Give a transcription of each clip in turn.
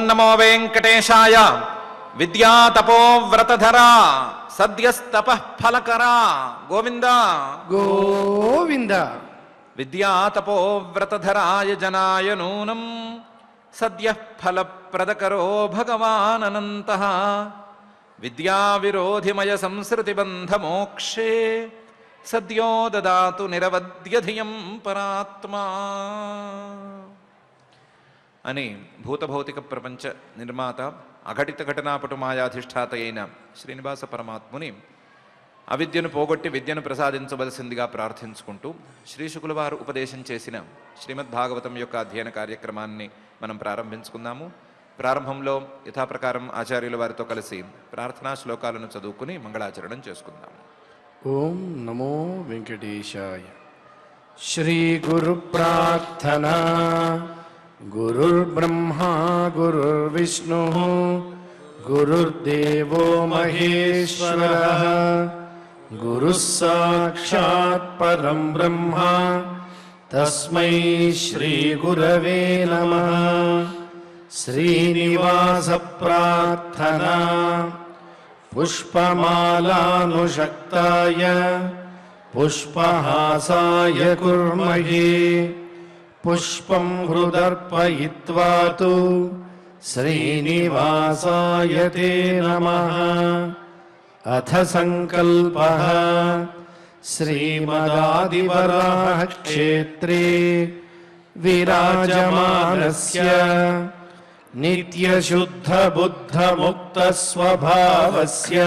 నమో వెంకటేశాయ. విద్యాతపోవ్రతధరా సద్యస్తపః ఫలకరా గోవింద గోవింద. విద్యాతపోవ్రతధరాయ జనాయ నూనం సద్యః ఫలప్రదకరో భగవాననంతః. విద్యావిరోధిమయ సంసృతిబంధమోక్షే సద్యో దదాతు నిరవద్యధియం పరాత్మా అని భూతభౌతిక ప్రపంచ నిర్మాత అఘటిత ఘటనాపటు మాయాధిష్ఠాత అయిన శ్రీనివాస పరమాత్ముని అవిద్యను పోగొట్టి విద్యను ప్రసాదించవలసిందిగా ప్రార్థించుకుంటూ శ్రీశుకుల వారు ఉపదేశం చేసిన శ్రీమద్భాగవతం యొక్క అధ్యయన కార్యక్రమాన్ని మనం ప్రారంభించుకుందాము. ప్రారంభంలో యథాప్రకారం ఆచార్యుల వారితో కలిసి ప్రార్థనా శ్లోకాలను చదువుకుని మంగళాచరణం చేసుకుందాం. ఓం నమో వెంకటేశాయ. శ్రీ గురు ప్రార్థనా. గురుర్బ్రహ్మా గురుర్విష్ణు గురుర్దేవో మహేశ్వరః. గురుః సాక్షాత్ పరం బ్రహ్మ తస్మై శ్రీ గురవే నమః. శ్రీనివాస ప్రార్థనా. పుష్పమాలానుషక్తాయ పుష్పహాసాయ కుర్మహే. పుష్పం హృదర్పయిత్వా తు శ్రీనివాసాయ తే నమః. అథ సంకల్పః. శ్రీమదాదివరాహ క్షేత్రే విరాజమానస్య నిత్యశుద్ధ బుద్ధ ముక్త స్వభావస్య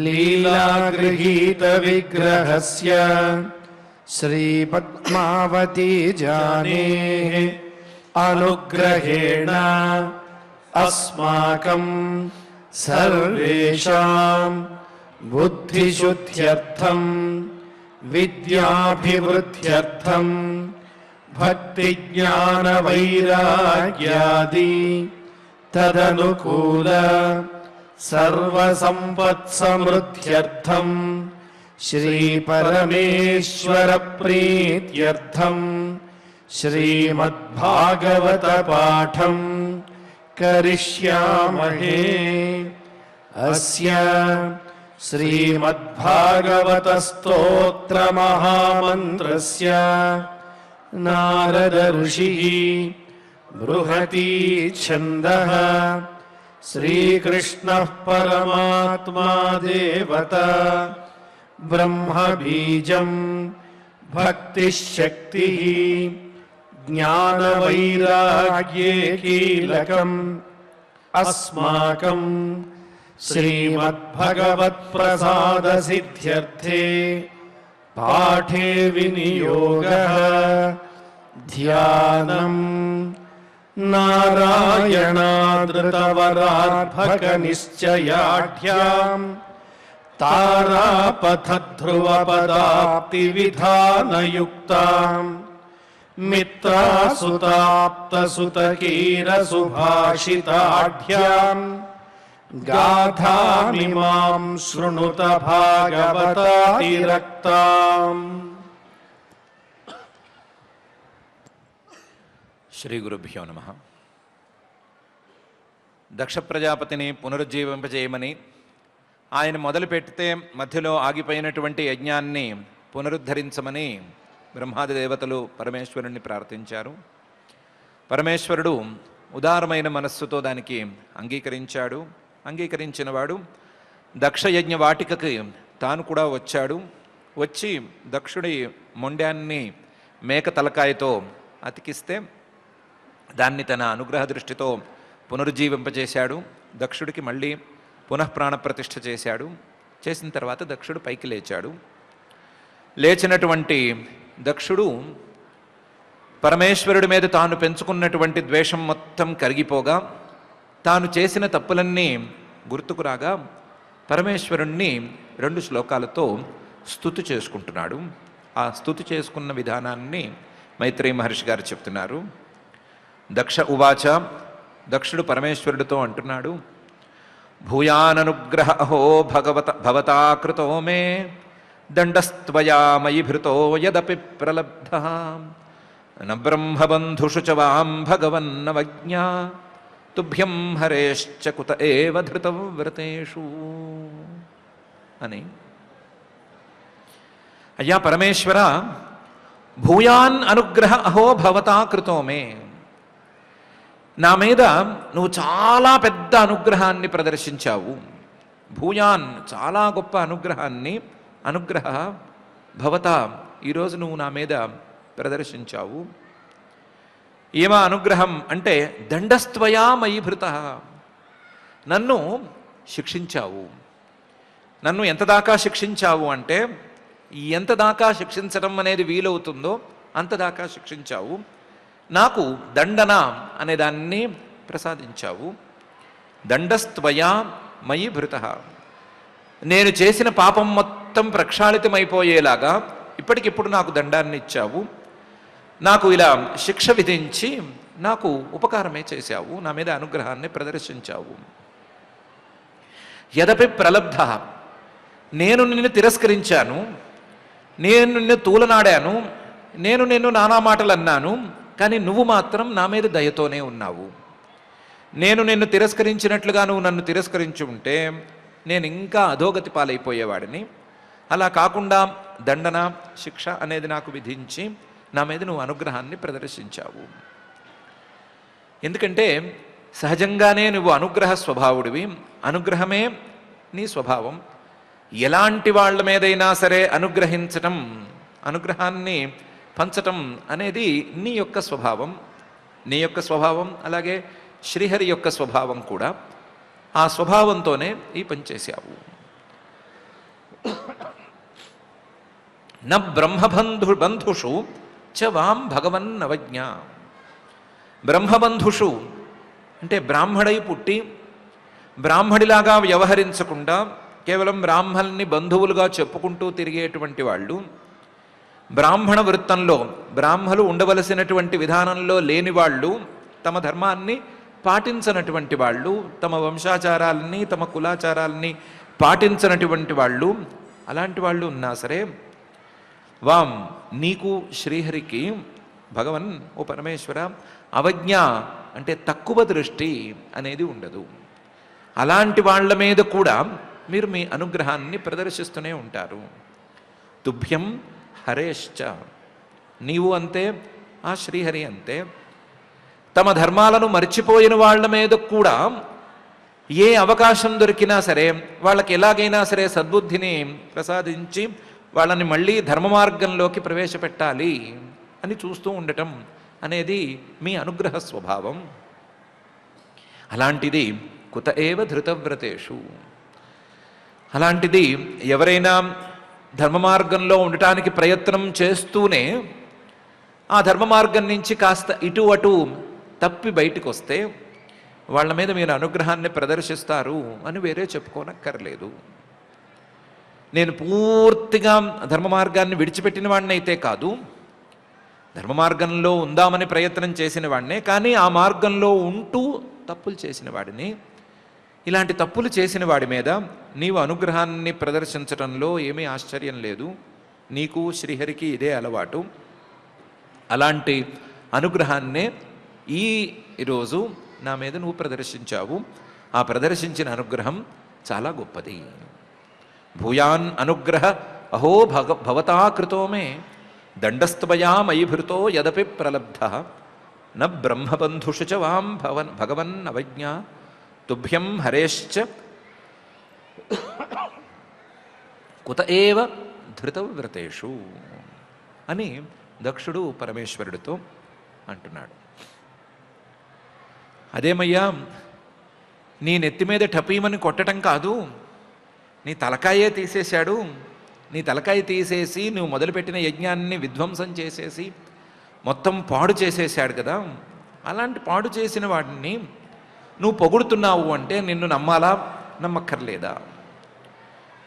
లీలాగృహీత విగ్రహస్య శ్రీ పద్మావతీ జానేః అనుగ్రహేణ అస్మాకం సర్వేషాం బుద్ధిశుద్ధ్యర్థం విద్యాభివృద్ధ్యర్థం భక్తి జ్ఞాన వైరాగ్యాది తదనుకూల సర్వసంపత్సమృద్ధ్యర్థం శ్రీ పరమేశ్వర ప్రీత్యర్థం శ్రీమద్భాగవత పాఠం కరిష్యామహే. అస్య శ్రీమద్భాగవత స్తోత్ర మహామంత్రస్య నారద ఋషిః బృహతి ఛందః. శ్రీకృష్ణః పరమాత్మా దేవత. బ్రహ్మ బీజం భక్తిశక్తిః జ్ఞాన వైరాగ్యే కీలకం. అస్మాకం శ్రీమద్భగవత్ప్రసాద సిద్ధ్యర్థే పాఠే వినియోగః. ధ్యానం నారాయణాదృతవరార్భక నిశ్చయాఢ్యాం తారాపథధ్రువపదాప్తి విధానయుక్తాం మిత్రాసుతాప్తసుతకీర సుభాషితాఢ్యాం గాథామిమాం శృణుత భాగవతాతిరక్తాం. శ్రీ గురుభ్యో నమః. దక్ష ప్రజాపతిని పునరుజ్జీవింపజేయమని ఆయన మొదలుపెడితే మధ్యలో ఆగిపోయినటువంటి యజ్ఞాన్ని పునరుద్ధరించమని బ్రహ్మాది దేవతలు పరమేశ్వరుణ్ణి ప్రార్థించారు. పరమేశ్వరుడు ఉదారమైన మనస్సుతో దానికి అంగీకరించాడు. అంగీకరించినవాడు దక్షయజ్ఞ వాటికకి తాను కూడా వచ్చాడు. వచ్చి దక్షుడి మొండ్యాన్ని మేక తలకాయతో అతికిస్తే దాన్ని తన అనుగ్రహ దృష్టితో పునరుజ్జీవింపజేశాడు. దక్షుడికి మళ్ళీ పునఃప్రాణప్రతిష్ఠ చేశాడు. చేసిన తర్వాత దక్షుడు పైకి లేచాడు. లేచినటువంటి దక్షుడు పరమేశ్వరుడి మీద తాను పెంచుకున్నటువంటి ద్వేషం మొత్తం కరిగిపోగా తాను చేసిన తప్పులన్నీ గుర్తుకు రాగా పరమేశ్వరుణ్ణి 2 శ్లోకాలతో స్తుతి చేసుకుంటున్నాడు. ఆ స్తుతి చేసుకున్న విధానాన్ని మైత్రేయ మహర్షి గారు చెప్తున్నారు. దక్ష ఉవాచ. దక్షుడు పరమేశ్వరుడితో అంటున్నాడు, భూయాననుగ్రహ అహో భవతా కృతో మే దండస్త్వయా మయి భృతో యదపి ప్రలబ్ధః న బ్రహ్మబంధుషు చ వాం భగవన్నవజ్ఞా తుభ్యం హరేశ్చ కుత ఏవ ధృతవ్రతేషు అని. అయ్యా పరమేశ్వర, భూయాన్ అనుగ్రహ అహో భవతా కృతో మే. నా మీద నువ్వు చాలా పెద్ద అనుగ్రహాన్ని ప్రదర్శించావు. భూయాన్, చాలా గొప్ప అనుగ్రహ భవత, ఈరోజు నువ్వు నా మీద ప్రదర్శించావు. ఏమా అనుగ్రహం అంటే దండస్త్వయా మయి భృత, నన్ను శిక్షించావు. నన్ను ఎంత దాకా శిక్షించావు అంటే ఎంత దాకా శిక్షించడం అనేది వీలవుతుందో అంత దాకా శిక్షించావు. నాకు దండన అనే దాన్ని ప్రసాదించావు. దండస్త్వయా మయి భృత, నేను చేసిన పాపం మొత్తం ప్రక్షాళితమైపోయేలాగా ఇప్పటికిప్పుడు నాకు దండాన్ని ఇచ్చావు. నాకు ఇలా శిక్ష విధించి నాకు ఉపకారమే చేశావు, నా మీద అనుగ్రహాన్ని ప్రదర్శించావు. యదపి ప్రలబ్ధ, నేను నిన్ను తిరస్కరించాను, నేను నిన్ను తూలనాడాను, నేను నిన్ను నానా మాటలు అన్నాను, కానీ నువ్వు మాత్రం నా మీద దయతోనే ఉన్నావు. నేను నిన్ను తిరస్కరించినట్లుగా నువ్వు నన్ను తిరస్కరించి ఉంటే నేను ఇంకా అధోగతి పాలైపోయేవాడిని. అలా కాకుండా దండన శిక్ష అనేది నాకు విధించి నా మీద నువ్వు అనుగ్రహాన్ని ప్రదర్శించావు. ఎందుకంటే సహజంగానే నువ్వు అనుగ్రహ స్వభావుడివి, అనుగ్రహమే నీ స్వభావం. ఎలాంటి వాళ్ళ మీదైనా సరే అనుగ్రహించటం, అనుగ్రహాన్ని పంచటం అనేది నీ యొక్క స్వభావం. నీ యొక్క స్వభావం అలాగే శ్రీహరి యొక్క స్వభావం కూడా. ఆ స్వభావంతోనే ఈ పని చేశావు. న బ్రహ్మబంధుషు చ వాం భగవన్ అవజ్ఞ. బ్రహ్మబంధుషు అంటే బ్రాహ్మడై పుట్టి బ్రాహ్మడిలాగా వ్యవహరించకుండా కేవలం బ్రాహ్మణుల్ని బంధువులుగా చెప్పుకుంటూ తిరిగేటువంటి వాళ్ళు, బ్రాహ్మణ వృత్తంలో బ్రాహ్మలు ఉండవలసినటువంటి విధానంలో లేని వాళ్ళు, తమ ధర్మాన్ని పాటించనటువంటి వాళ్ళు, తమ వంశాచారాలని తమ కులాచారాలని పాటించనటువంటి వాళ్ళు, అలాంటి వాళ్ళు ఉన్నా సరే వాం నీకు శ్రీహరికి భగవన్ ఓ పరమేశ్వర అవజ్ఞ అంటే తక్కువ దృష్టి అనేది ఉండదు. అలాంటి వాళ్ళ మీద కూడా మీరు మీ అనుగ్రహాన్ని ప్రదర్శిస్తూనే ఉంటారు. తుభ్యం హరేశ్చ, నీవు అంతే, ఆ శ్రీహరి అంతే. తమ ధర్మాలను మర్చిపోయిన వాళ్ళ మీద కూడా ఏ అవకాశం దొరికినా సరే వాళ్ళకి ఎలాగైనా సరే సద్బుద్ధిని ప్రసాదించి వాళ్ళని మళ్ళీ ధర్మ మార్గంలోకి ప్రవేశపెట్టాలి అని చూస్తూ ఉండటం అనేది మీ అనుగ్రహ స్వభావం. అలాంటిది కుత ఏవ ధృతవ్రతేషు, అలాంటిది ఎవరైనా ధర్మ మార్గంలో ఉండటానికి ప్రయత్నం చేస్తూనే ఆ ధర్మ మార్గం నుంచి కాస్త ఇటు అటు తప్పి బయటికి వస్తే వాళ్ళ మీద మీరు అనుగ్రహాన్ని ప్రదర్శిస్తారు అని వేరే చెప్పుకోనక్కర్లేదు. నేను పూర్తిగా ధర్మ మార్గాన్ని విడిచిపెట్టిన వాడిని అయితే కాదు, ధర్మ మార్గంలో ఉందామని ప్రయత్నం చేసిన వాడినే, కానీ ఆ మార్గంలో ఉంటూ తప్పులు చేసిన వాడిని. ఇలాంటి తప్పులు చేసిన వాడి మీద నీవు అనుగ్రహాన్ని ప్రదర్శించడంలో ఏమీ ఆశ్చర్యం లేదు. నీకు శ్రీహరికి ఇదే అలవాటు. అలాంటి అనుగ్రహాన్నే ఈరోజు నా మీద నువ్వు ప్రదర్శించావు. ఆ ప్రదర్శించిన అనుగ్రహం చాలా గొప్పది. భూయాన్ అనుగ్రహ అహో భవతా కృతో మే దండస్త్వయా మయి భృతో యదపి ప్రలబ్ధ న బ్రహ్మబంధుషు చ వాం భగవన్ అవజ్ఞ తుభ్యం హరేశ్చ కుత ఏవ ధృతవ్రతేషు అని దక్షుడు పరమేశ్వరుడితో అంటున్నాడు. అదేమయ్యా, నీ నెత్తి మీద టపీమని కొట్టడం కాదు, నీ తలకాయే తీసేశాడు. నీ తలకాయ తీసేసి నువ్వు మొదలుపెట్టిన యజ్ఞాన్ని విధ్వంసం చేసేసి మొత్తం పాడు చేసేసాడు కదా. అలాంటి పాడు చేసిన వాడిని నువ్వు పొగుడుతున్నావు అంటే నిన్ను నమ్మాలా, నమ్మక్కర్లేదా?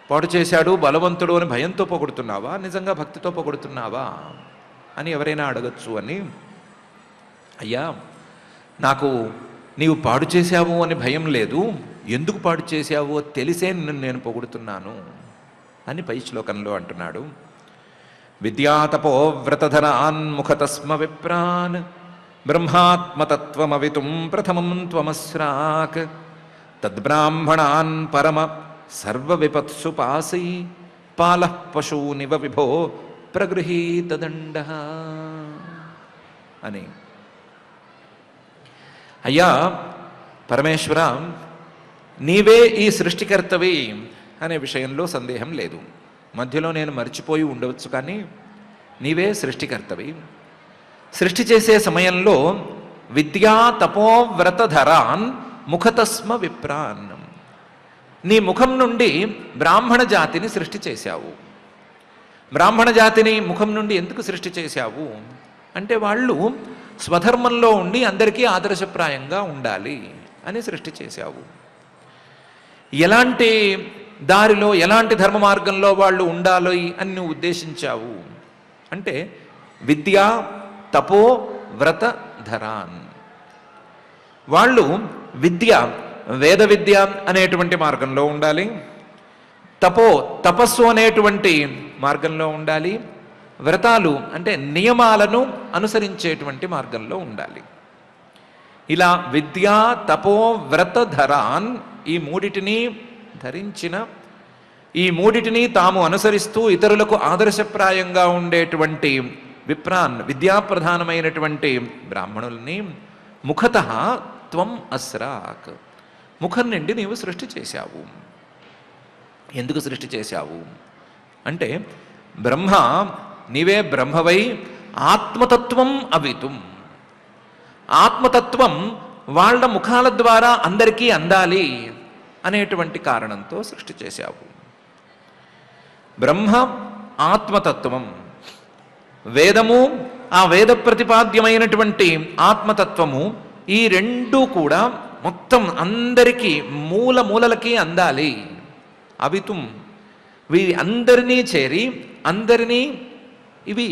పాడు చేశాడు బలవంతుడు అని భయంతో పొగుడుతున్నావా, నిజంగా భక్తితో పొగుడుతున్నావా అని ఎవరైనా అడగచ్చు అని. అయ్యా, నాకు నీవు పాడు చేశావు అని భయం లేదు, ఎందుకు పాడు చేశావో తెలిసే నిన్ను నేను పొగుడుతున్నాను అని పై శ్లోకంలో అంటున్నాడు. విద్యాతపో వ్రతధరాన్ ముఖతస్మ విప్రాన్ బ్రహ్మాత్మతత్వమవితుం ప్రథమం త్వమస్రాక్ తద్బ్రాహ్మణాన్ పరమ సర్వవిపత్సు పాసై పాలః పశూనివ విభో ప్రగృహీతదండః అని. అయ్యా పరమేశ్వర, నీవే ఈ సృష్టికర్తవి అనే విషయంలో సందేహం లేదు. మధ్యలో నేను మర్చిపోయి ఉండవచ్చు, కానీ నీవే సృష్టికర్తవి. సృష్టి చేసే సమయంలో విద్యా తపోవ్రతధరాన్ ముఖతస్మ విప్రాన్, నీ ముఖం నుండి బ్రాహ్మణ జాతిని సృష్టి చేశావు. బ్రాహ్మణ జాతిని ముఖం నుండి ఎందుకు సృష్టి చేశావు అంటే వాళ్ళు స్వధర్మంలో ఉండి అందరికీ ఆదర్శప్రాయంగా ఉండాలి అని సృష్టి చేశావు. ఎలాంటి దారిలో ఎలాంటి ధర్మ మార్గంలో వాళ్ళు ఉండాలి అని నువ్వు ఉద్దేశించావు అంటే విద్యా తపో వ్రత ధరాన్. వాళ్ళు విద్య వేద విద్య అనేటువంటి మార్గంలో ఉండాలి, తపస్సు అనేటువంటి మార్గంలో ఉండాలి, వ్రతాలు అంటే నియమాలను అనుసరించేటువంటి మార్గంలో ఉండాలి. ఇలా విద్యా తపో వ్రత ధరాన్, ఈ మూడిటిని ధరించిన, ఈ మూడిటిని తాము అనుసరిస్తూ ఇతరులకు ఆదర్శప్రాయంగా ఉండేటువంటి విప్రాన్ విద్యాప్రధానమైనటువంటి బ్రాహ్మణుల్ని ముఖతః త్వం అస్రాక్, ముఖం నుండి నీవు సృష్టి చేశావు. ఎందుకు సృష్టి చేశావు అంటే బ్రహ్మ, నీవే బ్రహ్మవై ఆత్మతత్వం అవితుం, ఆత్మతత్వం వాళ్ళ ముఖాల ద్వారా అందరికీ అందాలి అనేటువంటి కారణంతో సృష్టి చేశావు. బ్రహ్మ ఆత్మతత్వం, వేదము ఆ వేద ప్రతిపాద్యమైనటువంటి ఆత్మతత్వము, ఈ రెండూ కూడా మొత్తం అందరికీ మూలకి అందాలి. అవితుం, వీరి అందరినీ చేరి అందరినీ ఇవి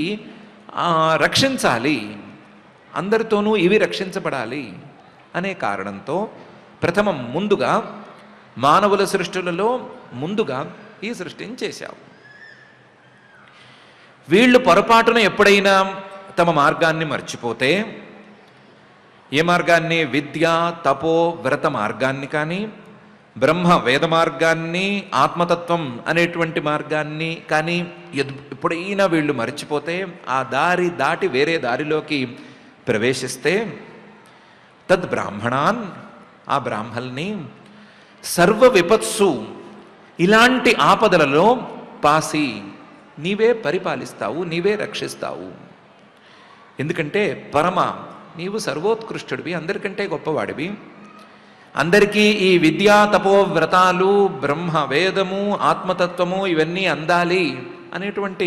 రక్షించాలి, అందరితోనూ ఇవి రక్షించబడాలి అనే కారణంతో ప్రథమం ముందుగా మానవుల సృష్టిలలో ముందుగా ఈ సృష్టిని చేశావు. వీళ్ళు పొరపాటున ఎప్పుడైనా తమ మార్గాన్ని మర్చిపోతే, ఏ మార్గాన్ని, విద్యా తపో వ్రత మార్గాన్ని కానీ బ్రహ్మ వేద మార్గాన్ని ఆత్మతత్వం అనేటువంటి మార్గాన్ని కానీ ఎప్పుడైనా వీళ్ళు మర్చిపోతే, ఆ దారి దాటి వేరే దారిలోకి ప్రవేశిస్తే తద్బ్రాహ్మణాన్, ఆ బ్రాహ్మల్ని సర్వ విపత్సు, ఇలాంటి ఆపదలలో పాసి నీవే పరిపాలిస్తావు, నీవే రక్షిస్తావు. ఎందుకంటే పరమ, నీవు సర్వోత్కృష్టుడివి, అందరికంటే గొప్పవాడివి. అందరికీ ఈ విద్యా తపో వ్రతాలు బ్రహ్మ వేదము ఆత్మతత్వము ఇవన్నీ అందాలి అనేటువంటి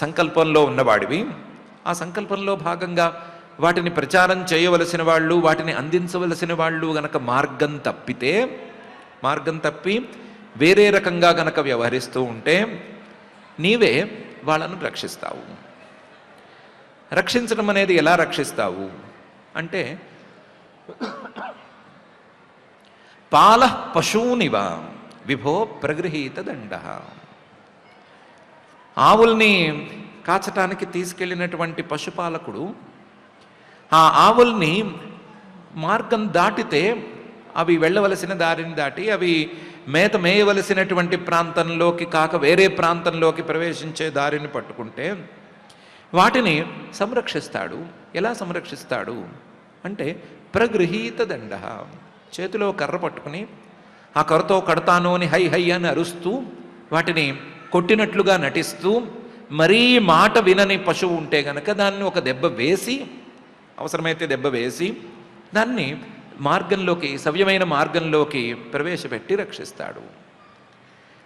సంకల్పంలో ఉన్నవాడివి. ఆ సంకల్పంలో భాగంగా వాటిని ప్రచారం చేయవలసిన వాళ్ళు, వాటిని అందించవలసిన వాళ్ళు గనక మార్గం తప్పితే, మార్గం తప్పి వేరే రకంగా గనక వ్యవహరిస్తూ ఉంటే నీవే వాళ్ళను రక్షిస్తావు. రక్షించడం అనేది ఎలా రక్షిస్తావు అంటే పాలః పశూనివ విభో ప్రగృహీత దండ. ఆవుల్ని కాచటానికి తీసుకెళ్ళినటువంటి పశుపాలకుడు ఆ ఆవుల్ని మార్గం దాటితే, అవి వెళ్ళవలసిన దారిని దాటి అవి మేత మేయవలసినటువంటి ప్రాంతంలోకి కాక వేరే ప్రాంతంలోకి ప్రవేశించే దారిని పట్టుకుంటే వాటిని సంరక్షిస్తాడు. ఎలా సంరక్షిస్తాడు అంటే ప్రగృహీత దండ, చేతిలో కర్ర పట్టుకుని ఆ కర్రతో కడతాను అని హై హై అని అరుస్తూ వాటిని కొట్టినట్లుగా నటిస్తూ, మరీ మాట వినని పశువు ఉంటే గనక దాన్ని ఒక దెబ్బ వేసి, అవసరమైతే దెబ్బ వేసి దాన్ని మార్గంలోకి, సవ్యమైన మార్గంలోకి ప్రవేశపెట్టి రక్షిస్తాడు.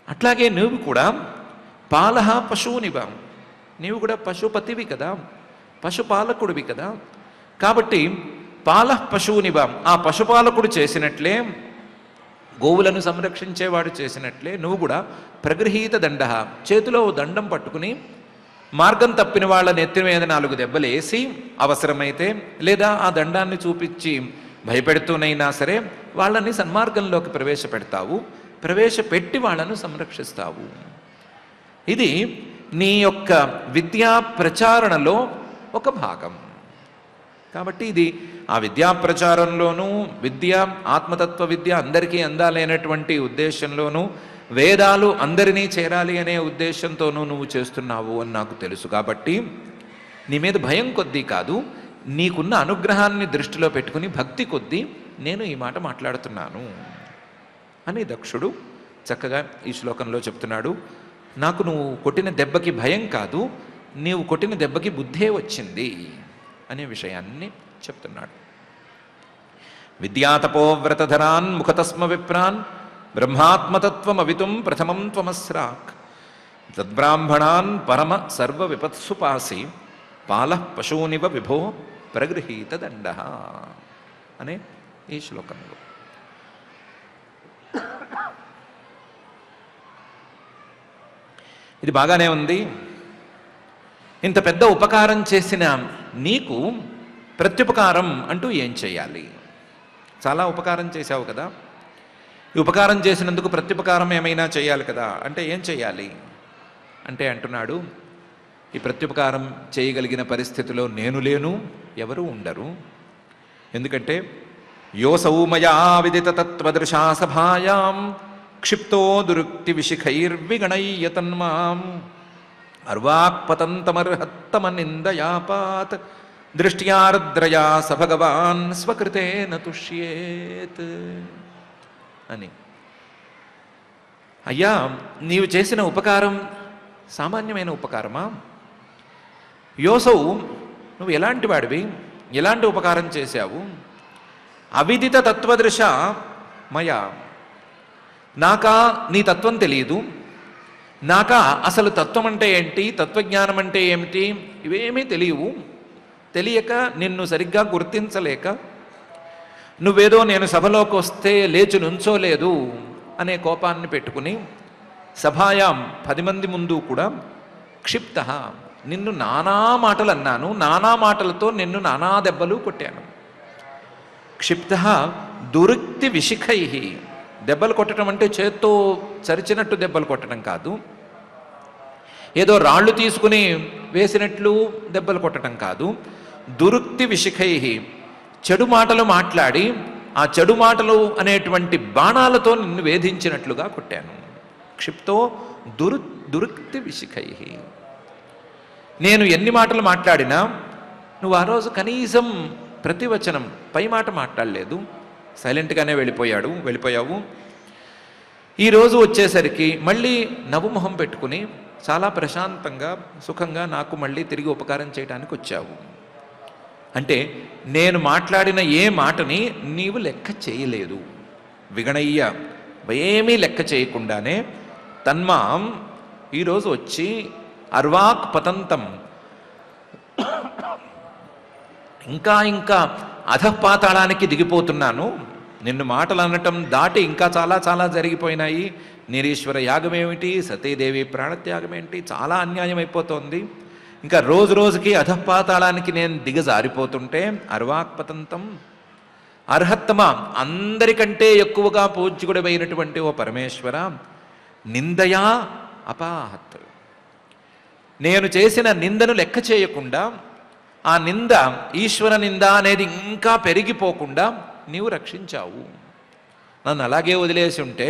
అట్లాగే నువ్వు కూడా పాలః పశూనివ, నీవు కూడా పశుపతివి కదా, పశుపాలకుడివి కదా. కాబట్టి పాలః పశూనివ, ఆ పశుపాలకుడు చేసినట్లే, గోవులను సంరక్షించేవాడు చేసినట్లే నువ్వు కూడా ప్రగృహీత దండ, చేతిలో దండం పట్టుకుని మార్గం తప్పిన వాళ్ళ నెత్తి మీద 4 దెబ్బలు వేసి, అవసరమైతే లేదా ఆ దండాన్ని చూపించి భయపెడుతూనైనా సరే వాళ్ళని సన్మార్గంలోకి ప్రవేశపెడతావు, ప్రవేశపెట్టి వాళ్ళను సంరక్షిస్తావు. ఇది నీ యొక్క విద్యా ప్రచారణలో ఒక భాగం. కాబట్టి ఇది ఆ విద్యా ప్రచారంలోనూ విద్య ఆత్మతత్వ విద్య అందరికీ అందాలనేటువంటి ఉద్దేశంలోనూ వేదాలు అందరినీ చేరాలి అనే ఉద్దేశంతోనూ నువ్వు చేస్తున్నావు అని నాకు తెలుసు. కాబట్టి నీ మీద భయం కొద్దీ కాదు, నీకున్న అనుగ్రహాన్ని దృష్టిలో పెట్టుకుని భక్తి కొద్దీ నేను ఈ మాట మాట్లాడుతున్నాను అని దక్షుడు చక్కగా ఈ శ్లోకంలో చెప్తున్నాడు. నాకు నువ్వు కొట్టిన దెబ్బకి భయం కాదు, నీవు కొట్టిన దెబ్బకి బుద్ధే వచ్చింది అనే విషయాన్ని చెప్తున్నాడు. విద్యాతపోవ్రతధరాన్ ముఖతస్మ విప్రాన్ బ్రహ్మాత్మతత్వమవితుం ప్రథమం త్వమస్రాక్ తద్బ్రాహ్మణాన్ పరమ సర్వ విపత్సుపాసి పాలః పశూనివ విభో ప్రగృహీత దండ అనే ఈ శ్లోకంలో. ఇది బాగానే ఉంది. ఇంత పెద్ద ఉపకారం చేసిన నీకు ప్రత్యుపకారం అంటూ ఏం చేయాలి? చాలా ఉపకారం చేశావు కదా, ఈ ఉపకారం చేసినందుకు ప్రత్యుపకారం ఏమైనా చేయాలి కదా, అంటే ఏం చేయాలి అంటే అంటున్నాడు, ఈ ప్రత్యుపకారం చేయగలిగిన పరిస్థితిలో నేను లేను, ఎవరు ఉండరు. ఎందుకంటే యోసౌ మయా విదిత తత్వదృశా సభాయాం క్షిప్తో దురుక్తి విశిఖైర్విగణయ్యతన్మాం అర్వాక్పతంతమర్హత్తమ నిందయాపాత్ దృష్ట్యార్ద్రయా స భగవాన్ స్వకృతేన తుష్యేత్ అని. అయ్యా, నీవు చేసిన ఉపకారం సామాన్యమైన ఉపకారమా? యోసౌ, నువ్వు ఎలాంటి వాడివి, ఎలాంటి ఉపకారం చేశావు? అవిదిత తత్వదృశ మయా, నాకా నీ తత్వం తెలియదు, నాకా అసలు తత్వం అంటే ఏంటి, తత్వజ్ఞానం అంటే ఏమిటి, ఇవేమీ తెలియవు. తెలియక నిన్ను సరిగ్గా గుర్తించలేక నువ్వేదో నేను సభలోకి వస్తే లేచి నుంచోలేదు అనే కోపాన్ని పెట్టుకుని సభాయాం 10 మంది ముందు కూడా క్షిప్త, నిన్ను నానా మాటలు అన్నాను, నానా మాటలతో నిన్ను నానా దెబ్బలు కొట్టాను. క్షిప్త దురుక్తి విశిఖై, దెబ్బలు కొట్టడం అంటే చేత్తో చరిచినట్టు దెబ్బలు కొట్టడం కాదు, ఏదో రాళ్ళు తీసుకుని వేసినట్లు దెబ్బలు కొట్టడం కాదు. దురుక్తి విశిఖై, చెడు మాటలు మాట్లాడి ఆ చెడు మాటలు అనేటువంటి బాణాలతో నిన్ను వేధించినట్లుగా కొట్టాను. క్షిప్తో దురుక్తి విశిఖై, నేను ఎన్ని మాటలు మాట్లాడినా నువ్వు ఆ రోజు కనీసం ప్రతివచనం పై మాట మాట్లాడలేదు, సైలెంట్గానే వెళ్ళిపోయావు. ఈరోజు వచ్చేసరికి మళ్ళీ నవ్వుమొహం పెట్టుకుని చాలా ప్రశాంతంగా సుఖంగా నాకు మళ్ళీ తిరిగి ఉపకారం చేయడానికి వచ్చావు. అంటే నేను మాట్లాడిన ఏ మాటని నీవు లెక్క చేయలేదు. విగణయ్య, ఏమీ లెక్క చేయకుండానే తన్మాం ఈరోజు వచ్చి అర్వాక్ పతంతం, ఇంకా ఇంకా అధపాతాళానికి దిగిపోతున్నాను. నిన్ను మాటలు అనటం దాటి ఇంకా చాలా చాలా జరిగిపోయినాయి. నిరీశ్వర యాగం ఏమిటి, సతీదేవి ప్రాణత్యాగం ఏంటి, చాలా అన్యాయం అయిపోతోంది. ఇంకా రోజు రోజుకి అధపాతాళానికి నేను దిగజారిపోతుంటే అర్వాక్పతంతం అర్హత్తమ, అందరికంటే ఎక్కువగా పూజ్యుడమైనటువంటి ఓ పరమేశ్వర, నిందయా అపాహత్, నేను చేసిన నిందను లెక్క చేయకుండా ఆ నింద ఈశ్వర నింద అనేది ఇంకా పెరిగిపోకుండా నీవు రక్షించావు. నన్ను అలాగే వదిలేసి ఉంటే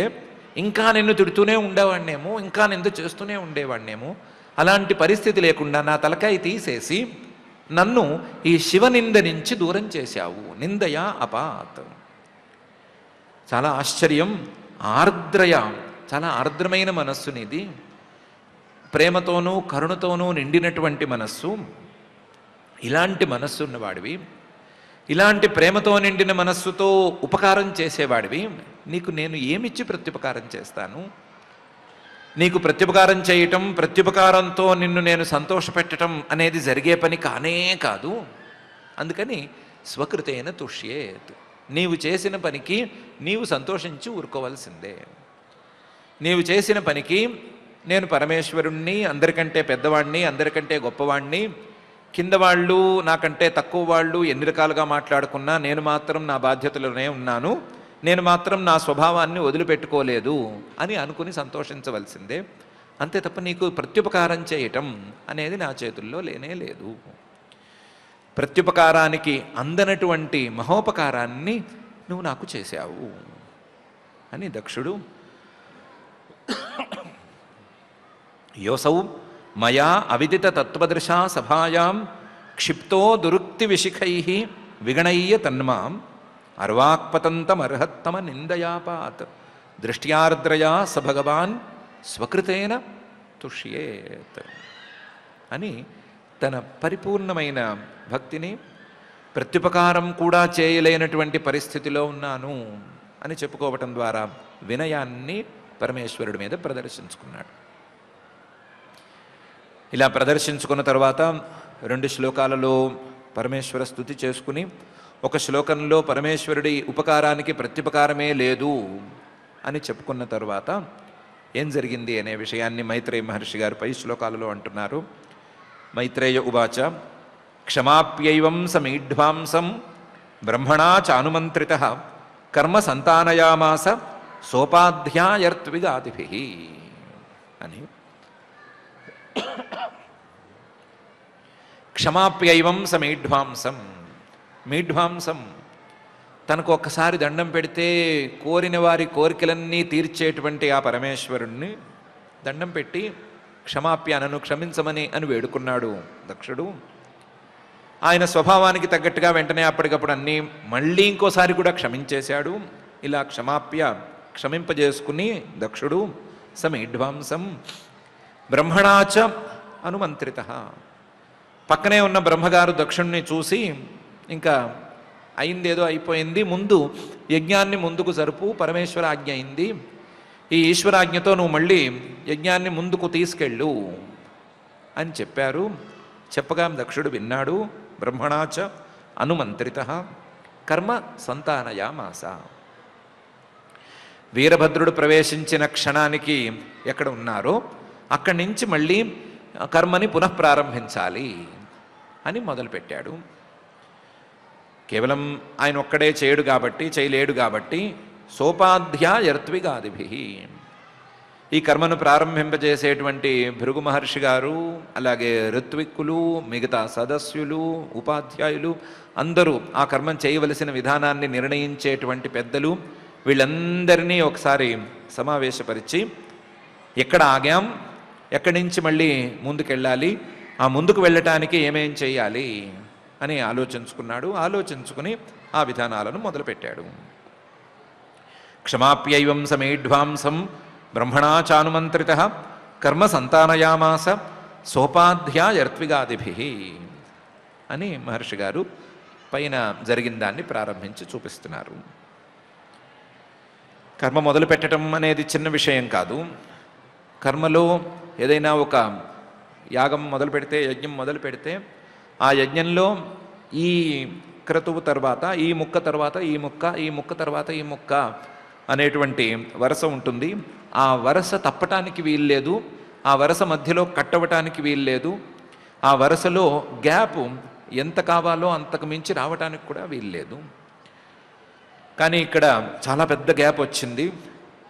ఇంకా నిన్ను తిడుతూనే ఉండేవాడినేమో, ఇంకా నింద చేస్తూనే ఉండేవాడినేమో. అలాంటి పరిస్థితి లేకుండా నా తలకాయ తీసేసి నన్ను ఈ శివనింద నుంచి దూరం చేశావు. నిందయా అపాత్. చాలా ఆశ్చర్యం. ఆర్ద్రయ, చాలా ఆర్ద్రమైన మనస్సు నీది, ప్రేమతోనూ కరుణతోనూ నిండినటువంటి మనస్సు. ఇలాంటి మనస్సు ఉన్నవాడివి, ఇలాంటి ప్రేమతో నిండిన మనస్సుతో ఉపకారం చేసేవాడివి, నీకు నేను ఏమిచ్చి ప్రత్యుపకారం చేస్తాను? నీకు ప్రత్యుపకారం చేయటం, ప్రత్యుపకారంతో నిన్ను నేను సంతోషపెట్టడం అనేది జరిగే పని కానే కాదు. అందుకని స్వకృతేన తుష్యేత్, నీవు చేసిన పనికి నీవు సంతోషించి ఊరుకోవాల్సిందే. నీవు చేసిన పనికి నేను పరమేశ్వరుణ్ణి, అందరికంటే పెద్దవాణ్ణి, అందరికంటే గొప్పవాణ్ణి, కింద వాళ్ళు నాకంటే తక్కువ వాళ్ళు ఎన్ని రకాలుగా మాట్లాడుకున్నా నేను మాత్రం నా బాధ్యతలోనే ఉన్నాను, నేను మాత్రం నా స్వభావాన్ని వదిలిపెట్టుకోలేదు అని అనుకుని సంతోషించవలసిందే. అంతే తప్ప నీకు ప్రత్యుపకారం చేయటం అనేది నా చేతుల్లో లేనే లేదు. ప్రత్యుపకారానికి అందనటువంటి మహోపకారాన్ని నువ్వు నాకు చేశావు అని దక్షుడు యోసౌ మయా అవిదిత తత్వదృశా సభాయాం క్షిప్తో దురుక్తి విశిఖై విగణయ్య తన్మాం అర్వాక్పతంతమర్హత్తమ నిందయాపాత్ దృష్ట్యార్ద్రయా స భగవాన్ స్వకృతేన తుష్యేత్ అని తన పరిపూర్ణమైన భక్తిని ప్రత్యుపకారం కూడా చేయలేనటువంటి పరిస్థితిలో ఉన్నాను అని చెప్పుకోవటం ద్వారా వినయాన్ని పరమేశ్వరుడి మీద ప్రదర్శించుకున్నాడు. ఇలా ప్రదర్శించుకున్న తర్వాత 2 శ్లోకాలలో పరమేశ్వర స్తుతి చేసుకుని ఒక శ్లోకంలో పరమేశ్వరుడి ఉపకారానికి ప్రత్యుపకారమే లేదు అని చెప్పుకున్న తర్వాత ఏం జరిగింది అనే విషయాన్ని మైత్రేయ మహర్షి గారు పై శ్లోకాలలో అంటున్నారు. మైత్రేయ ఉవాచ క్షమాప్యైవం సమీఢ్వాంసం బ్రహ్మణా చానుమంత్రిత కర్మ సంతానయామాస సోపాధ్యాయర్త్విగాదిభిః అని. క్షమాప్యైవం సమీఢ్వాంసం, మీఢ్వాంసం తనకు ఒక్కసారి దండం పెడితే కోరిన వారి కోరికలన్నీ తీర్చేటువంటి ఆ పరమేశ్వరుణ్ణి దండం పెట్టి క్షమాప్య నన్ను క్షమించమని అని వేడుకున్నాడు దక్షుడు. ఆయన స్వభావానికి తగ్గట్టుగా వెంటనే అప్పటికప్పుడు అన్నీ మళ్ళీ ఇంకోసారి కూడా క్షమించేశాడు. ఇలా క్షమింపజేసుకుని దక్షుడు సమీఢ్వాంసం బ్రహ్మణాచ అనుమంత్రిత, పక్కనే ఉన్న బ్రహ్మగారు దక్షుణ్ణి చూసి ఇంకా అయిందేదో అయిపోయింది, ముందు యజ్ఞాన్ని ముందుకు జరుపు, పరమేశ్వర ఆజ్ఞ అయింది, ఈ ఈశ్వరాజ్ఞతో నువ్వు మళ్ళీ యజ్ఞాన్ని ముందుకు తీసుకెళ్ళు అని చెప్పారు. చెప్పగా దక్షుడు విన్నాడు. బ్రహ్మణాచ అనుమంత్రిత కర్మ సంతానయామాస. వీరభద్రుడు ప్రవేశించిన క్షణానికి ఎక్కడ ఉన్నారో అక్కడి నుంచి మళ్ళీ కర్మని పునఃప్రారంభించాలి అని మొదలుపెట్టాడు. కేవలం ఆయన ఒక్కడే చేయలేడు కాబట్టి సోపాధ్యాయర్త్విగాదిభిః ఈ కర్మను ప్రారంభింపజేసేటువంటి భృగు మహర్షి గారు, అలాగే ఋత్విక్కులు, మిగతా సదస్యులు, ఉపాధ్యాయులు అందరూ ఆ కర్మం చేయవలసిన విధానాన్ని నిర్ణయించేటువంటి పెద్దలు, వీళ్ళందరినీ ఒకసారి సమావేశపరిచి ఎక్కడ ఆగాం, ఎక్కడి నుంచి మళ్ళీ ముందుకెళ్ళాలి, ఆ ముందుకు వెళ్ళటానికి ఏమేం చేయాలి అని ఆలోచించుకున్నాడు. ఆలోచించుకుని ఆ విధానాలను మొదలుపెట్టాడు. క్షమాప్యైవం సమీఢ్వాంసం బ్రహ్మణా చానుమంత్రిత కర్మ సంతానయామాస సోపాధ్యాయర్త్విగాదిభిః అని మహర్షి గారు పైన జరిగిన దాన్ని ప్రారంభించి చూపిస్తున్నారు. కర్మ మొదలు పెట్టడం అనేది చిన్న విషయం కాదు. కర్మలో ఏదైనా ఒక యాగం మొదలు పెడితే, యజ్ఞం మొదలు పెడితే ఆ యజ్ఞంలో ఈ క్రతువు తర్వాత ఈ ముక్క తర్వాత ఈ ముక్క, ఈ ముక్క తర్వాత ఈ ముక్క అనేటువంటి వరస ఉంటుంది. ఆ వరస తప్పటానికి వీల్లేదు, ఆ వరస మధ్యలో కట్టవటానికి వీల్లేదు, ఆ వరసలో గ్యాప్ ఎంత కావాలో అంతకు మించి రావటానికి కూడా వీల్లేదు. కానీ ఇక్కడ చాలా పెద్ద గ్యాప్ వచ్చింది,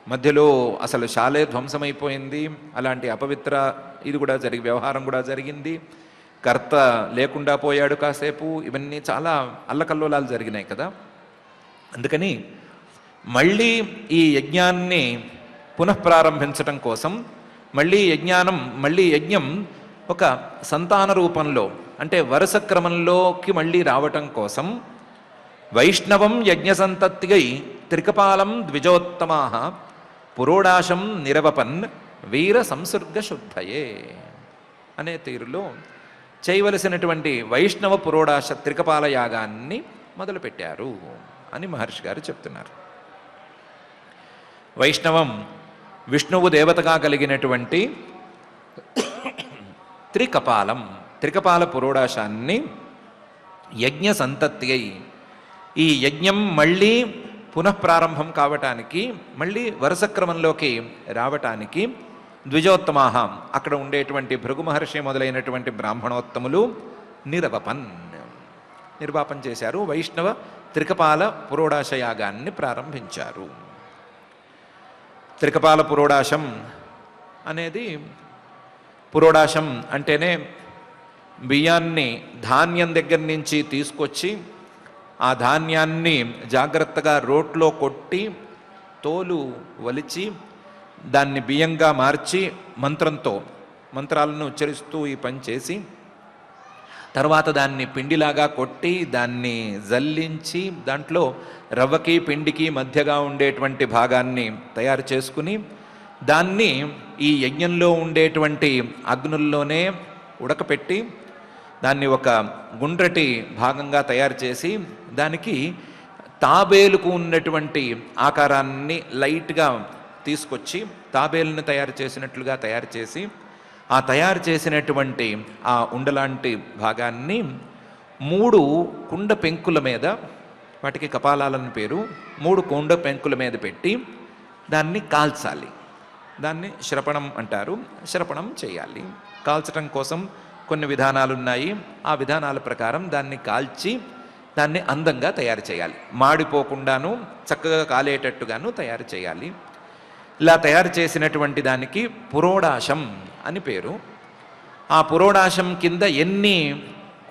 మధ్యలో అసలు శాలే ధ్వంసమైపోయింది, అలాంటి అపవిత్ర ఇది కూడా వ్యవహారం కూడా జరిగింది, కర్త లేకుండా పోయాడు కాసేపు, ఇవన్నీ చాలా అల్లకల్లోలాలు జరిగినాయి కదా. అందుకని మళ్ళీ ఈ యజ్ఞాన్ని పునఃప్రారంభించటం కోసం మళ్ళీ యజ్ఞం ఒక సంతాన రూపంలో, అంటే వరుస క్రమంలోకి మళ్ళీ రావటం కోసం వైష్ణవం యజ్ఞసంతత్తిగై త్రికపాలం ద్విజోత్తమాః పురోడాశం నిరవపన్ వీర సంసర్గ శుద్ధయే అనే తీరులో చేయవలసినటువంటి వైష్ణవ పురోడాశ త్రికపాల యాగాన్ని మొదలుపెట్టారు అని మహర్షి గారు చెప్తున్నారు. వైష్ణవం విష్ణువు దేవతగా కలిగినటువంటి త్రికపాల పురోడాశాన్ని యజ్ఞ సంతత్తి అయి ఈ యజ్ఞం మళ్ళీ పునఃప్రారంభం కావటానికి, మళ్ళీ వరుస క్రమంలోకి రావటానికి ద్విజోత్తమాహ అక్కడ ఉండేటువంటి భృగు మహర్షి మొదలైనటువంటి బ్రాహ్మణోత్తములు నిర్వాపం చేశారు. వైష్ణవ త్రికపాల పురోడాశ యాగాన్ని ప్రారంభించారు. త్రికపాల పురోడాశం అనేది, పురోడాశం అంటేనే బియ్యాన్ని ధాన్యం దగ్గర నుంచి తీసుకొచ్చి ఆ ధాన్యాన్ని జాగ్రత్తగా రోట్లో కొట్టి తోలు వలిచి దాన్ని బియ్యంగా మార్చి మంత్రాలను ఉచ్చరిస్తూ ఈ పని చేసి తర్వాత దాన్ని పిండిలాగా కొట్టి దాన్ని జల్లించి దాంట్లో రవ్వకి పిండికి మధ్యగా ఉండేటువంటి భాగాన్ని తయారు చేసుకుని దాన్ని ఈ యజ్ఞంలో ఉండేటువంటి అగ్నుల్లోనే ఉడకపెట్టి దాన్ని ఒక గుండ్రటి భాగంగా తయారు చేసి దానికి తాబేలుకు ఉన్నటువంటి ఆకారాన్ని లైట్గా తీసుకొచ్చి తాబేలుని తయారు చేసినట్లుగా తయారు చేసి ఆ తయారు చేసినటువంటి ఆ ఉండలాంటి భాగాన్ని 3 కుండ పెంకుల మీద, వాటికి కపాలాలని పేరు, 3 కుండ పెంకుల మీద పెట్టి దాన్ని కాల్చాలి. దాన్ని శ్రపణం అంటారు. శ్రపణం చేయాలి. కాల్చడం కోసం కొన్ని విధానాలు ఉన్నాయి. ఆ విధానాల ప్రకారం దాన్ని కాల్చి దాన్ని అందంగా తయారు చేయాలి. మాడిపోకుండాను చక్కగా కాలేటట్టుగాను తయారు చేయాలి. ఇలా తయారు చేసినటువంటి దానికి పురోడాశం అని పేరు. ఆ పురోడాశం కింద ఎన్ని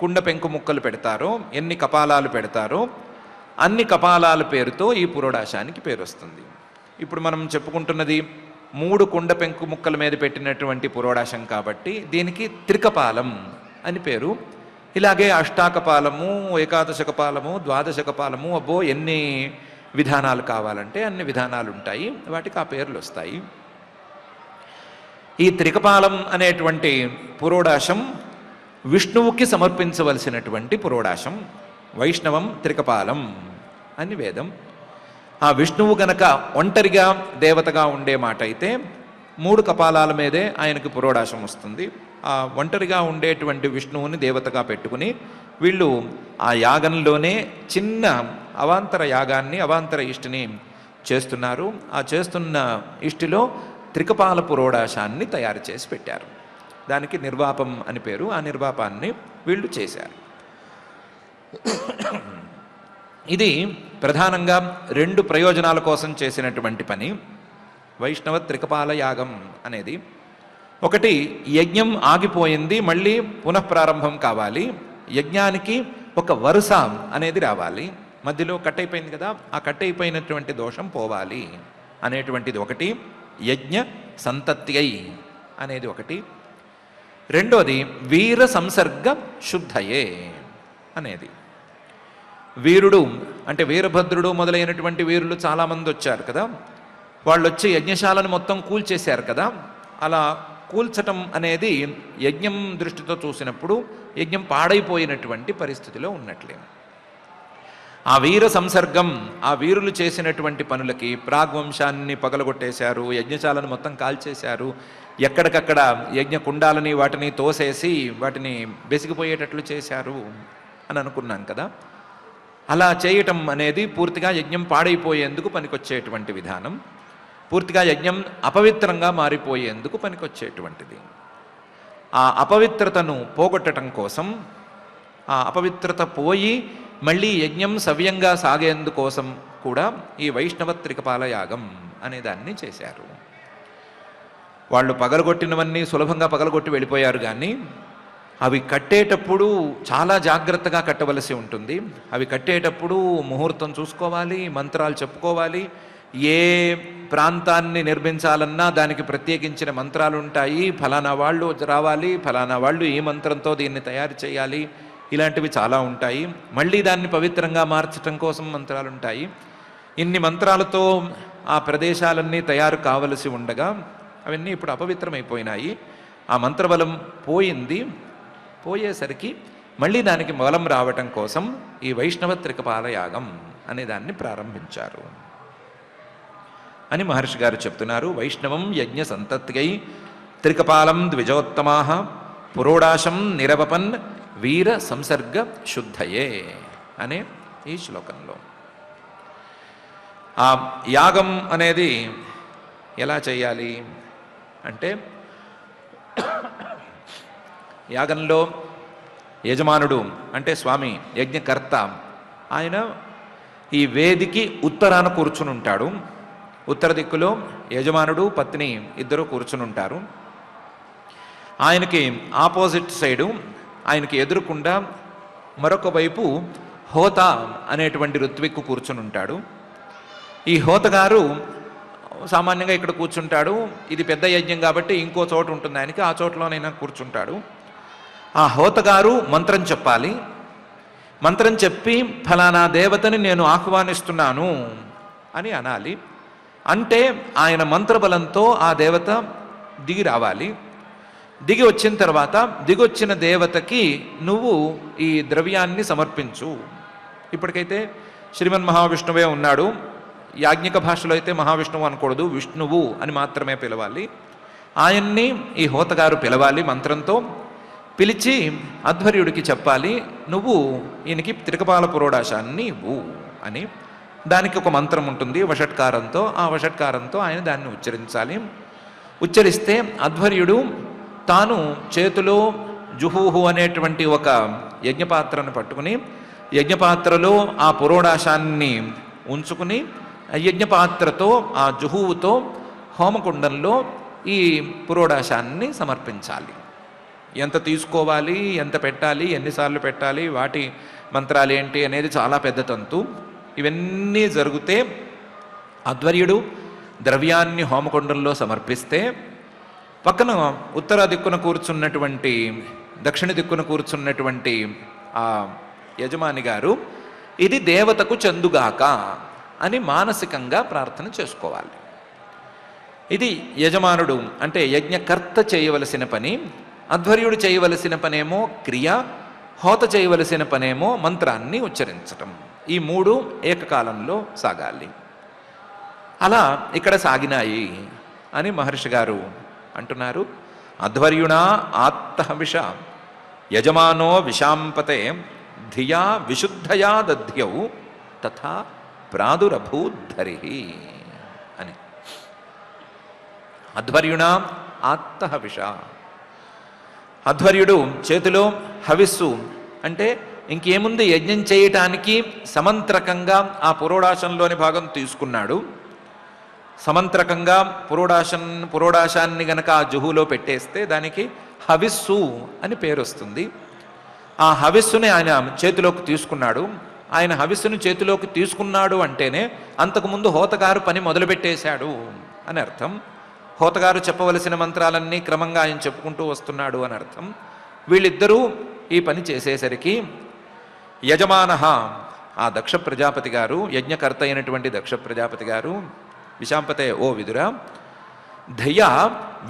కుండ పెంకు ముక్కలు పెడతారో, ఎన్ని కపాలాలు పెడతారో అన్ని కపాలాల పేరుతో ఈ పురోడాశానికి పేరు వస్తుంది. ఇప్పుడు మనం చెప్పుకుంటున్నది 3 కుండ పెంకు ముక్కల మీద పెట్టినటువంటి పురోడాశం కాబట్టి దీనికి త్రికపాలం అని పేరు. ఇలాగే అష్టాకపాలము, ఏకాదశకపాలము, ద్వాదశకపాలము, అబ్బో ఎన్ని విధానాలు కావాలంటే అన్ని విధానాలు ఉంటాయి. వాటికి ఆ పేర్లు వస్తాయి. ఈ త్రికపాలం అనేటువంటి పురోడాశం విష్ణువుకి సమర్పించవలసినటువంటి పురోడాశం. వైష్ణవం త్రికపాలం అని వేదం. ఆ విష్ణువు గనక ఒంటరిగా దేవతగా ఉండే మాట అయితే 3 కపాలాల మీదే ఆయనకి పురోడాశం వస్తుంది. ఆ ఒంటరిగా ఉండేటువంటి విష్ణువుని దేవతగా పెట్టుకుని వీళ్ళు ఆ యాగంలోనే చిన్న అవాంతర యాగాన్ని, అవాంతర ఇష్టిని చేస్తున్నారు. ఆ చేస్తున్న ఇష్టిలో త్రికపాల పురోడాశాన్ని తయారు చేసి పెట్టారు. దానికి నిర్వాపం అని పేరు. ఆ నిర్వాపాన్ని వీళ్ళు చేశారు. ఇది ప్రధానంగా 2 ప్రయోజనాల కోసం చేసినటువంటి పని. వైష్ణవ త్రికపాల యాగం అనేది ఒకటి, యజ్ఞం ఆగిపోయింది, మళ్ళీ పునఃప్రారంభం కావాలి. యజ్ఞానికి ఒక వరుస అనేది రావాలి. మధ్యలో కట్ అయిపోయింది కదా, ఆ కట్ అయిపోయినటువంటి దోషం పోవాలి అనేటువంటిది ఒకటి. యజ్ఞ సంతత్యై అనేది ఒకటి. రెండోది వీర సంసర్గ శుద్ధయే అనేది. వీరుడు అంటే వీరభద్రుడు మొదలైనటువంటి వీరులు చాలామంది వచ్చారు కదా, వాళ్ళు వచ్చి యజ్ఞశాలను మొత్తం కూల్చేశారు కదా. అలా కూల్చటం అనేది యజ్ఞం దృష్టితో చూసినప్పుడు యజ్ఞం పాడైపోయినటువంటి పరిస్థితిలో ఉన్నట్లే. ఆ వీర సంసర్గం, ఆ వీరులు చేసినటువంటి పనులకి ప్రాగ్వంశాన్ని పగలగొట్టేశారు, యజ్ఞశాలను మొత్తం కాల్చేశారు, ఎక్కడికక్కడ యజ్ఞ కుండాలని వాటిని తోసేసి వాటిని బెసిగిపోయేటట్లు చేశారు అని అనుకున్నాం కదా. అలా చేయటం అనేది పూర్తిగా యజ్ఞం పాడైపోయేందుకు పనికొచ్చేటువంటి విధానం. పూర్తిగా యజ్ఞం అపవిత్రంగా మారిపోయేందుకు పనికొచ్చేటువంటిది. ఆ అపవిత్రతను పోగొట్టడం కోసం, ఆ అపవిత్రత పోయి మళ్ళీ యజ్ఞం సవ్యంగా సాగేందుకోసం కూడా ఈ వైష్ణవ త్రికపాల యాగం అనే దాన్ని చేశారు. వాళ్ళు పగలగొట్టినవన్నీ సులభంగా పగలగొట్టి వెళ్ళిపోయారు, కానీ అవి కట్టేటప్పుడు చాలా జాగ్రత్తగా కట్టవలసి ఉంటుంది. అవి కట్టేటప్పుడు ముహూర్తం చూసుకోవాలి, మంత్రాలు చెప్పుకోవాలి. ఏ ప్రాంతాన్ని నిర్మించాలన్నా దానికి ప్రత్యేకించిన మంత్రాలు ఉంటాయి. ఫలానా వాళ్ళు రావాలి, ఫలానా వాళ్ళు ఈ మంత్రంతో దీన్ని తయారు చేయాలి, ఇలాంటివి చాలా ఉంటాయి. మళ్ళీ దాన్ని పవిత్రంగా మార్చడం కోసం మంత్రాలు ఉంటాయి. ఇన్ని మంత్రాలతో ఆ ప్రదేశాలన్నీ తయారు కావలసి ఉండగా అవన్నీ ఇప్పుడు అపవిత్రమైపోయినాయి. ఆ మంత్రబలం పోయింది. పోయేసరికి మళ్ళీ దానికి బలం రావటం కోసం ఈ వైష్ణవ త్రికపాల యాగం అనే దాన్ని ప్రారంభించారు అని మహర్షి గారు చెప్తున్నారు. వైష్ణవం యజ్ఞ సంతత్యై త్రికపాలం ద్విజోత్తమా పురోడాశం నిరవపన్ వీర సంసర్గ శుద్ధయే అనే ఈ శ్లోకంలో. ఆ యాగం అనేది ఎలా చేయాలి అంటే, యాగంలో యజమానుడు అంటే స్వామి, యజ్ఞకర్త, ఆయన ఈ వేదికి ఉత్తరాన కూర్చుని ఉంటాడు. ఉత్తర దిక్కులో యజమానుడు పత్ని ఇద్దరు కూర్చుని ఉంటారు. ఆయనకి ఆపోజిట్ సైడు ఆయనకి ఎదురుకుండా మరొక వైపు హోత అనేటువంటి ఋత్విక్కు కూర్చుని ఉంటాడు. ఈ హోతగారు సామాన్యంగా ఇక్కడ కూర్చుంటాడు. ఇది పెద్ద యజ్ఞం కాబట్టి ఇంకో చోటు ఉంటుంది ఆయనకి, ఆ చోట్లోనైనా కూర్చుంటాడు. ఆ హోతగారు మంత్రం చెప్పాలి. మంత్రం చెప్పి ఫలానా దేవతని నేను ఆహ్వానిస్తున్నాను అని అనాలి. అంటే ఆయన మంత్రబలంతో ఆ దేవత దిగి రావాలి. దిగి వచ్చిన తర్వాత దిగొచ్చిన దేవతకి నువ్వు ఈ ద్రవ్యాన్ని సమర్పించు. ఇప్పటికైతే శ్రీమన్ మహావిష్ణువే ఉన్నాడు. యాజ్ఞిక భాషలో అయితే మహావిష్ణువు అనకూడదు, విష్ణువు అని మాత్రమే పిలవాలి. ఆయన్ని ఈ హోతగారు పిలవాలి. మంత్రంతో పిలిచి అధ్వర్యుడికి చెప్పాలి, నువ్వు ఈయనకి త్రికపాల పురోడాశాన్ని ఇవ్వు అని. దానికి ఒక మంత్రం ఉంటుంది వషట్కారంతో. ఆ వషట్కారంతో ఆయన దాన్ని ఉచ్చరించాలి. ఉచ్చరిస్తే అధ్వర్యుడు తాను చేతిలో జుహూహు అనేటువంటి ఒక యజ్ఞపాత్రను పట్టుకుని యజ్ఞపాత్రలో ఆ పురోడాశాన్ని ఉంచుకుని యజ్ఞపాత్రతో ఆ జుహువుతో హోమకుండంలో ఈ పురోడాశాన్ని సమర్పించాలి. ఎంత తీసుకోవాలి, ఎంత పెట్టాలి, ఎన్నిసార్లు పెట్టాలి, వాటి మంత్రాలు ఏంటి అనేది చాలా పెద్ద తంతు. ఇవన్నీ జరిగితే అధ్వర్యుడు ద్రవ్యాన్ని హోమకుండంలో సమర్పిస్తే పక్కన ఉత్తర దిక్కున కూర్చున్నటువంటి దక్షిణ దిక్కున కూర్చున్నటువంటి ఆ యజమాని గారు ఇది దేవతకు చెందుగాక అని మానసికంగా ప్రార్థన చేసుకోవాలి. ఇది యజమానుడు అంటే యజ్ఞకర్త చేయవలసిన పని. అధ్వర్యుడు చేయవలసిన పనేమో క్రియ, హోత చేయవలసిన పనేమో మంత్రాన్ని ఉచ్చరించటం. ఈ మూడు ఏకకాలంలో సాగాలి. అలా ఇక్కడ సాగినాయి అని మహర్షి గారు అంటున్నారు. అధ్వర్యుణా ఆత్తహవిష యజమానో విశాంపతే ధియా విశుద్ధయా దధ్యౌ తథా ప్రాదురభూద్ధరి అని. అధ్వర్యుణా ఆత్తహవిష, అధ్వర్యుడు చేతిలో హవిస్సు అంటే ఇంకేముంది యజ్ఞం చేయటానికి సమంత్రకంగా ఆ పురోడాశంలోని భాగం తీసుకున్నాడు. సమంత్రకంగా పురోడాశాన్ని గనక ఆ జుహులో పెట్టేస్తే దానికి హవిస్సు అని పేరు వస్తుంది. ఆ హవిస్సుని ఆయన చేతిలోకి తీసుకున్నాడు. ఆయన హవిస్సును చేతిలోకి తీసుకున్నాడు అంటేనే అంతకుముందు హోతగారు పని మొదలుపెట్టేశాడు అని అర్థం. హోతగారు చెప్పవలసిన మంత్రాలన్నీ క్రమంగా ఆయన చెప్పుకుంటూ వస్తున్నాడు అని అర్థం. వీళ్ళిద్దరూ ఈ పని చేసేసరికి యజమాన ఆ దక్ష ప్రజాపతి గారు, యజ్ఞకర్త అయినటువంటి దక్ష ప్రజాపతి గారు, విశాంపతే ఓ విదురా, ధయా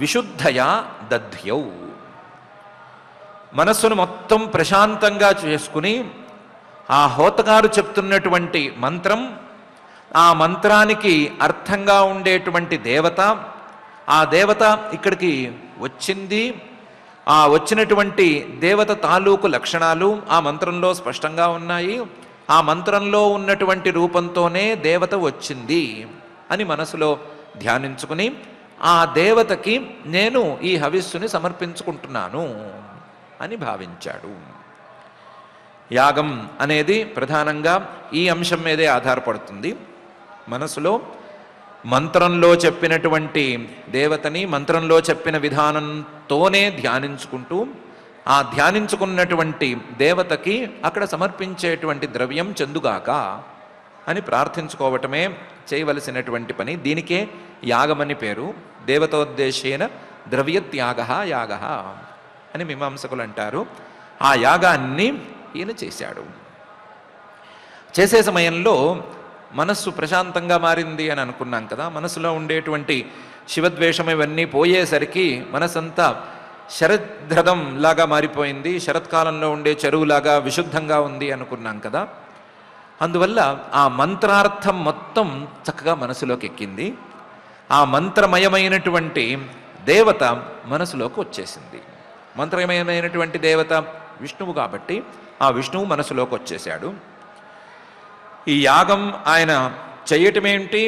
విశుద్ధయా దధ్యౌ, మనస్సును మొత్తం ప్రశాంతంగా చేసుకుని ఆ హోతగారు చెప్తున్నటువంటి మంత్రం, ఆ మంత్రానికి అర్థంగా ఉండేటువంటి దేవత, ఆ దేవత ఇక్కడికి వచ్చింది, ఆ వచ్చినటువంటి దేవత తాలూకు లక్షణాలు ఆ మంత్రంలో స్పష్టంగా ఉన్నాయి, ఆ మంత్రంలో ఉన్నటువంటి రూపంతోనే దేవత వచ్చింది అని మనసులో ధ్యానించుకుని ఆ దేవతకి నేను ఈ హవిస్సుని సమర్పించుకుంటున్నాను అని భావించాడు. యాగం అనేది ప్రధానంగా ఈ అంశం మీదే ఆధారపడుతుంది. మనసులో మంత్రంలో చెప్పినటువంటి దేవతని మంత్రంలో చెప్పిన విధానంతోనే ధ్యానించుకుంటూ ఆ ధ్యానించుకున్నటువంటి దేవతకి అక్కడ సమర్పించేటువంటి ద్రవ్యం చెందుగాక అని ప్రార్థించుకోవటమే చేయవలసినటువంటి పని. దీనికే యాగమని పేరు. దేవతోద్దేశేన ద్రవ్యత్యాగ యాగ అని మీమాంసకులు అంటారు. ఆ యాగాన్ని ఈయన చేశాడు. చేసే సమయంలో మనస్సు ప్రశాంతంగా మారింది అని అనుకున్నాం కదా. మనసులో ఉండేటువంటి శివద్వేషం ఇవన్నీ పోయేసరికి మనసంతా శరద్రథం లాగా మారిపోయింది, శరత్కాలంలో ఉండే చెరువులాగా విశుద్ధంగా ఉంది అనుకున్నాం కదా. అందువల్ల ఆ మంత్రార్థం మొత్తం చక్కగా మనసులోకి ఎక్కింది. ఆ మంత్రమయమైనటువంటి దేవత మనసులోకి వచ్చేసింది. మంత్రమయమైనటువంటి దేవత విష్ణువు కాబట్టి ఆ విష్ణువు మనసులోకి వచ్చేశాడు. ఈ యాగం ఆయన చేయటమేంటి,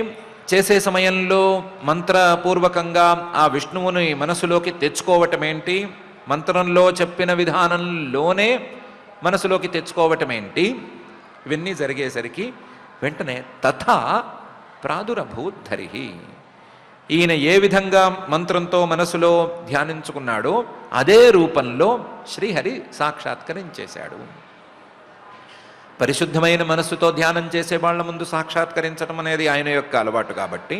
చేసే సమయంలో మంత్రపూర్వకంగా ఆ విష్ణువుని మనసులోకి తెచ్చుకోవటమేంటి, మంత్రంలో చెప్పిన విధానంలోనే మనసులోకి తెచ్చుకోవటమేంటి, ఇవన్నీ జరిగేసరికి వెంటనే తథా ప్రాదురభూద్ధరి, ఈయన ఏ విధంగా మంత్రంతో మనసులో ధ్యానించుకున్నాడో అదే రూపంలో శ్రీహరి సాక్షాత్కరించేశాడు. పరిశుద్ధమైన మనస్సుతో ధ్యానం చేసే వాళ్ళ ముందు సాక్షాత్కరించడం అనేది ఆయన యొక్క అలవాటు కాబట్టి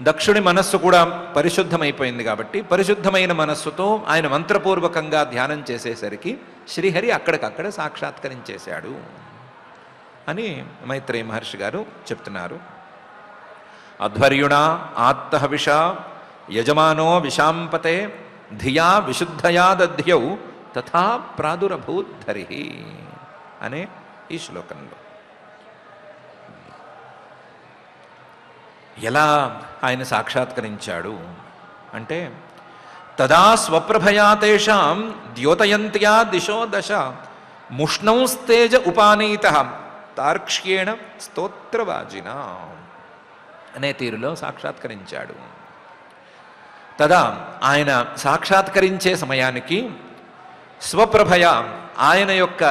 దక్షుడి మనస్సు కూడా పరిశుద్ధమైపోయింది కాబట్టి పరిశుద్ధమైన మనస్సుతో ఆయన మంత్రపూర్వకంగా ధ్యానం చేసేసరికి శ్రీహరి అక్కడికక్కడ సాక్షాత్కరించేశాడు అని మైత్రేయ మహర్షి గారు చెప్తున్నారు. అధ్వర్యుణ ఆత్తహవిష యజమానో విశాంపతే ధియా విశుద్ధయా దధ్యౌ తథా ప్రాదురభూద్ధరి అనే ఈ శ్లోకంలో ఎలా ఆయన సాక్షాత్కరించాడు అంటే తదా స్వప్రభయా తేషాం ద్యోతయంత్యా దిశో దశ ముష్ణౌస్తేజ ఉపానీతః తార్క్ష్యేణ స్తోత్రవాజినా అనే తీరులో సాక్షాత్కరించాడు. తదా ఆయన సాక్షాత్కరించే సమయానికి స్వప్రభయ ఆయన యొక్క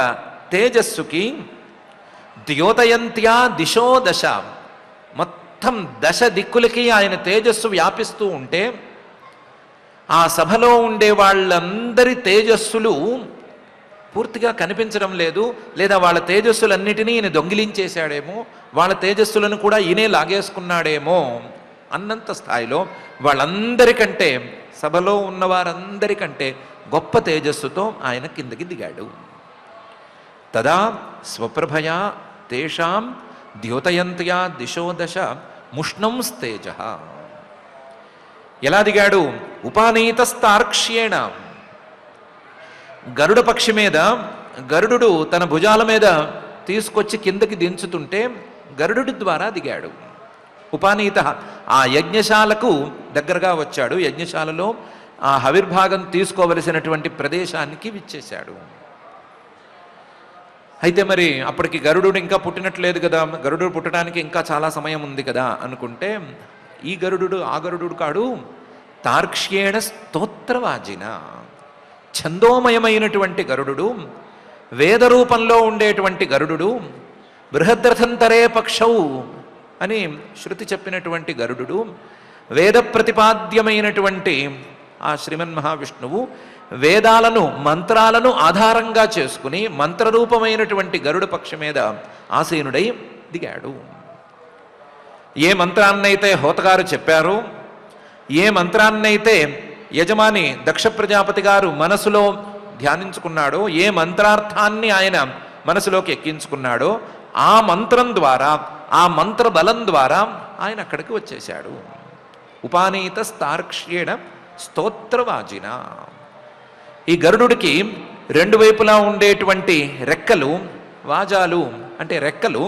తేజస్సుకి ద్యోతయంత్యా దిశో దశ మొత్తం దశ దిక్కులకి ఆయన తేజస్సు వ్యాపిస్తూ ఉంటే ఆ సభలో ఉండే వాళ్ళందరి తేజస్సులు పూర్తిగా కనిపించడం లేదు, లేదా వాళ్ళ తేజస్సులన్నిటినీ ఈయన దొంగిలించేశాడేమో, వాళ్ళ తేజస్సులను కూడా ఈయనే లాగేసుకున్నాడేమో అన్నంత స్థాయిలో వాళ్ళందరికంటే సభలో ఉన్న వారందరికంటే గొప్ప తేజస్సుతో ఆయన కిందకి దిగాడు. తదా స్వప్రభయా తేషాం ద్యోతయంత్యా దిశో దశ ముష్ణంస్తేజ. ఎలా దిగాడు? ఉపానీతస్తార్క్ష్యేణ. గరుడ పక్షి మీద గరుడు తన భుజాల మీద తీసుకొచ్చి కిందకి దించుతుంటే గరుడు ద్వారా దిగాడు. ఉపానీత ఆ యజ్ఞశాలకు దగ్గరగా వచ్చాడు. యజ్ఞశాలలో ఆ హవిర్భాగం తీసుకోవలసినటువంటి ప్రదేశానికి విచ్చేశాడు. అయితే మరి అప్పటికి గరుడు ఇంకా పుట్టినట్లేదు కదా, గరుడు పుట్టడానికి ఇంకా చాలా సమయం ఉంది కదా అనుకుంటే ఈ గరుడు ఆ గరుడు కాడు, తార్క్ష్యేణ స్తోత్రవాజిన. ఛందోమయమైనటువంటి గరుడు, వేద రూపంలో ఉండేటువంటి గరుడు, బృహద్రథంతరే పక్షౌ అని శృతి చెప్పినటువంటి గరుడు, వేద ప్రతిపాద్యమైనటువంటి ఆ శ్రీమన్మహావిష్ణువు వేదాలను మంత్రాలను ఆధారంగా చేసుకుని మంత్రరూపమైనటువంటి గరుడ పక్షి మీద ఆసీనుడై దిగాడు. ఏ మంత్రాన్నైతే హోతగారు చెప్పారో, ఏ మంత్రాన్నైతే యజమాని దక్ష ప్రజాపతి గారు మనసులో ధ్యానించుకున్నాడో, ఏ మంత్రార్థాన్ని ఆయన మనసులోకి ఎక్కించుకున్నాడో ఆ మంత్రం ద్వారా, ఆ మంత్ర బలం ద్వారా ఆయన అక్కడికి వచ్చేశాడు. ఉపానీత స్తార్క్ష్యేణ స్తోత్రవాజిన. ఈ గరుడుకి రెండు వైపులా ఉండేటువంటి రెక్కలు, వాజాలు అంటే రెక్కలు,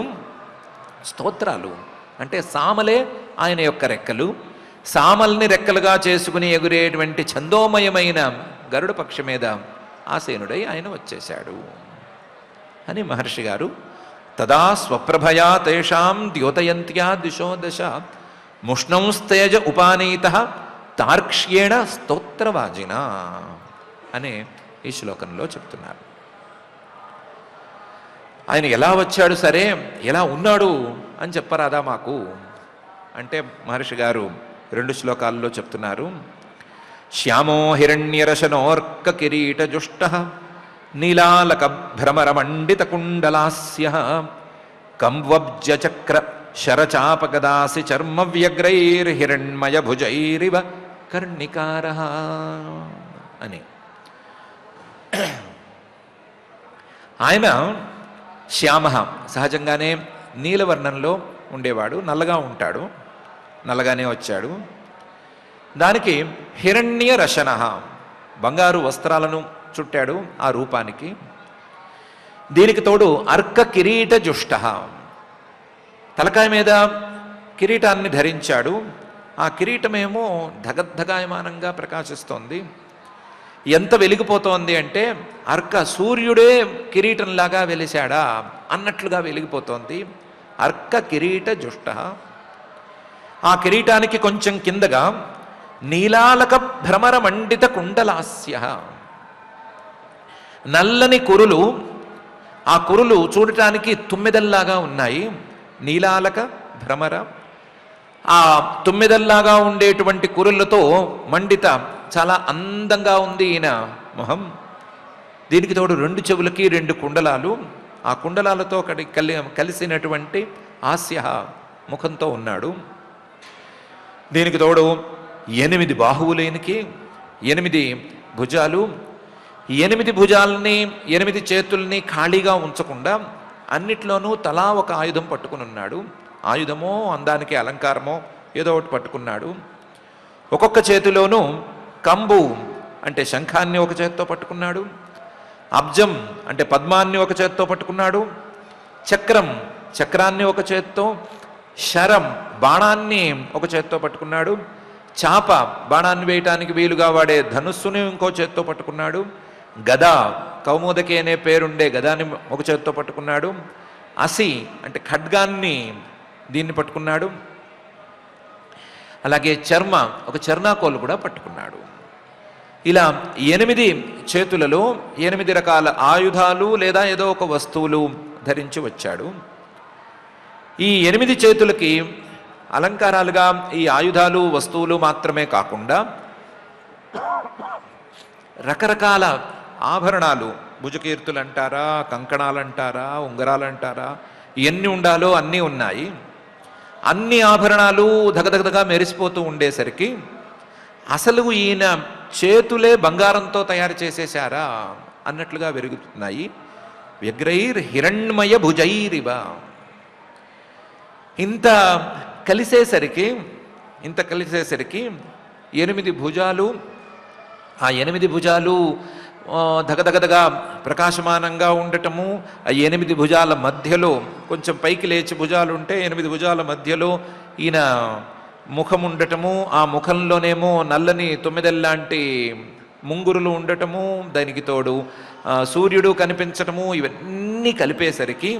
స్తోత్రాలు అంటే సామలే ఆయన యొక్క రెక్కలు. సామల్ని రెక్కలుగా చేసుకుని ఎగురేటువంటి ఛందోమయమైన గరుడ పక్షి మీద ఆసీనుడై ఆయన వచ్చేశాడు అని మహర్షి గారు తదా స్వప్రభయా తేషాం ద్యోతయంత్యా దిశో దశ ముష్ణంస్తేజ ఉపానీత తార్క్ష్యేణ స్తోత్రవాజిన అనే ఈ శ్లోకంలో చెప్తున్నారు. ఆయన ఎలా వచ్చాడు సరే, ఎలా ఉన్నాడు అని చెప్పరాదా మాకు అంటే మహర్షి గారు 2 శ్లోకాల్లో చెప్తున్నారు. శ్యామో హిరణ్యరశనోర్క కిరీట జుష్ట నీలాలక భ్రమరమండిత కుండలాస్య కంవబ్జ చక్ర శరచాపగదాసి చర్మ వ్యగ్రైర్హిరణ్మయ భుజైరివ కర్ణికార అని. ఆయన శ్యామ సహజంగానే నీలవర్ణంలో ఉండేవాడు, నల్లగా ఉంటాడు, నల్లగానే వచ్చాడు. దానికి హిరణ్య రశన బంగారు వస్త్రాలను చుట్టాడు ఆ రూపానికి. దీనికి తోడు అర్క కిరీట జుష్ట తలకాయ మీద కిరీటాన్ని ధరించాడు. ఆ కిరీటమేమో ధగద్ధగాయమానంగా ప్రకాశిస్తోంది. ఎంత వెలిగిపోతోంది అంటే అర్క సూర్యుడే కిరీటంలాగా వెలిశాడా అన్నట్లుగా వెలిగిపోతోంది. అర్క కిరీట జుష్ట. ఆ కిరీటానికి కొంచెం కిందగా నీలాలక భ్రమర మండిత కుండలాస్య నల్లని కురులు, ఆ కురులు చూడటానికి తుమ్మెదల్లాగా ఉన్నాయి. నీలాలక భ్రమర, ఆ తుమ్మెదల్లాగా ఉండేటువంటి కురులతో మండిత చాలా అందంగా ఉంది ఈయన మొహం. దీనికి తోడు 2 చెవులకి 2 కుండలాలు, ఆ కుండలాలతో కలిసినటువంటి హాస్య ముఖంతో ఉన్నాడు. దీనికి తోడు 8 బాహువులేనికి 8 భుజాలు, 8 భుజాలని 8 చేతుల్ని ఖాళీగా ఉంచకుండా అన్నిట్లోనూ తలా ఒక ఆయుధం పట్టుకుని ఉన్నాడు. ఆయుధమో అందానికి అలంకారమో ఏదో ఒకటి పట్టుకున్నాడు. ఒక్కొక్క చేతిలోనూ కంబు అంటే శంఖాన్ని ఒక చేత్తో పట్టుకున్నాడు, అబ్జం అంటే పద్మాన్ని ఒక చేత్తో పట్టుకున్నాడు, చక్రం చక్రాన్ని ఒక చేత్తో, శరం బాణాన్ని ఒక చేత్తో పట్టుకున్నాడు, చాప బాణాన్ని వేయటానికి వీలుగా వాడే ధనుస్సుని ఇంకో చేత్తో పట్టుకున్నాడు, గద కౌముదకి అనే పేరుండే గదాన్ని ఒక చేత్తో పట్టుకున్నాడు, అసి అంటే ఖడ్గాన్ని దీన్ని పట్టుకున్నాడు, అలాగే చర్మ ఒక చర్నాకోలు కూడా పట్టుకున్నాడు. ఇలా 8 చేతులలో 8 రకాల ఆయుధాలు లేదా ఏదో ఒక వస్తువులు ధరించి వచ్చాడు. ఈ 8 చేతులకి అలంకారాలుగా ఈ ఆయుధాలు వస్తువులు మాత్రమే కాకుండా రకరకాల ఆభరణాలు, భుజకీర్తులు అంటారా, కంకణాలు అంటారా, ఉంగరాలు అంటారా, ఎన్ని ఉండాలో అన్నీ ఉన్నాయి. అన్ని ఆభరణాలు దగదగదగా మెరిసిపోతూ ఉండేసరికి అసలు ఈయన చేతులే బంగారంతో తయారు చేసేశారా అన్నట్లుగా వెలుగుతున్నాయి. వ్యగ్రైర్ హిరణ్మయ భుజైరివ. ఇంత కలిసేసరికి 8 భుజాలు, ఆ 8 భుజాలు దగదగదగా ప్రకాశమానంగా ఉండటము, ఆ 8 భుజాల మధ్యలో కొంచెం పైకి లేచి భుజాలు ఉంటే 8 భుజాల మధ్యలో ఈయన ముఖం ఉండటము, ఆ ముఖంలోనేమో నల్లని తొమ్మిదెల్లాంటి ముంగురులు ఉండటము, దానికి తోడు సూర్యుడు కనిపించటము, ఇవన్నీ కలిపేసరికి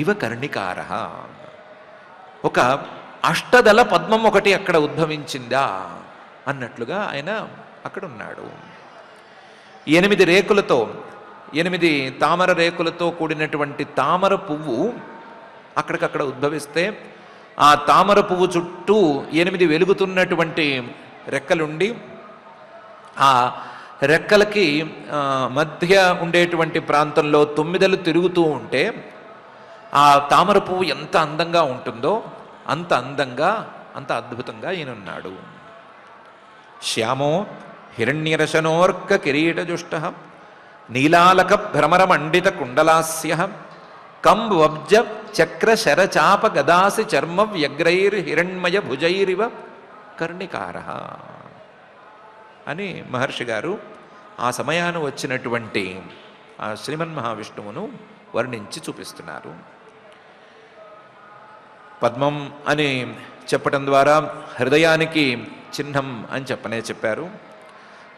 ఇవ కర్ణికార, ఒక అష్టదళ పద్మం ఒకటి అక్కడ ఉద్భవించిందా అన్నట్లుగా ఆయన అక్కడ ఉన్నాడు. 8 రేకులతో 8 తామర రేకులతో కూడినటువంటి తామర పువ్వు అక్కడికక్కడ ఉద్భవిస్తే ఆ తామర పువ్వు చుట్టూ 8 వెలుగుతున్నటువంటి రెక్కలుండి ఆ రెక్కలకి మధ్య ఉండేటువంటి ప్రాంతంలో 9 తిరుగుతూ ఉంటే ఆ తామర పువ్వు ఎంత అందంగా ఉంటుందో అంత అందంగా అంత అద్భుతంగా ఈయనున్నాడు. శ్యామో హిరణ్యరశనోర్క కిరీటజుష్ట నీలాలక భ్రమరమండిత కుండలాస్య కంబబ్జ చక్ర శరచాప గదాసి చర్మ వ్యగ్రైర్ హిరణ్మయ భుజైరివ కర్ణికార అని మహర్షి గారు ఆ సమయాన వచ్చినటువంటి ఆ శ్రీమన్ మహావిష్ణువును వర్ణించి చూపిస్తున్నారు. పద్మం అని చెప్పటం ద్వారా హృదయానికి చిహ్నం అని చెప్పారు.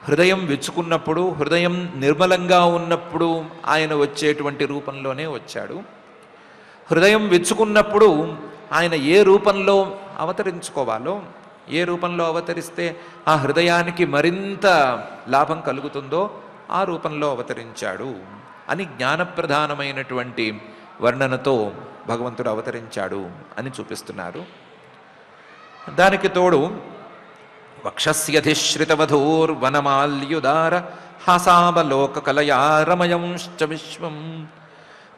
హృదయం విచ్చుకున్నప్పుడు, హృదయం నిర్మలంగా ఉన్నప్పుడు ఆయన వచ్చేటువంటి రూపంలోనే వచ్చాడు. హృదయం విచ్చుకున్నప్పుడు ఆయన ఏ రూపంలో అవతరించుకోవాలో, ఏ రూపంలో అవతరిస్తే ఆ హృదయానికి మరింత లాభం కలుగుతుందో ఆ రూపంలో అవతరించాడు అని జ్ఞానప్రధానమైనటువంటి వర్ణనతో భగవంతుడు అవతరించాడు అని చూపిస్తున్నారు. దానికి తోడు వక్షస్యధిశ్రితవధూర్వనమాల్యుదార హాసావలోక కలయా రమయంశ్చ విశ్వం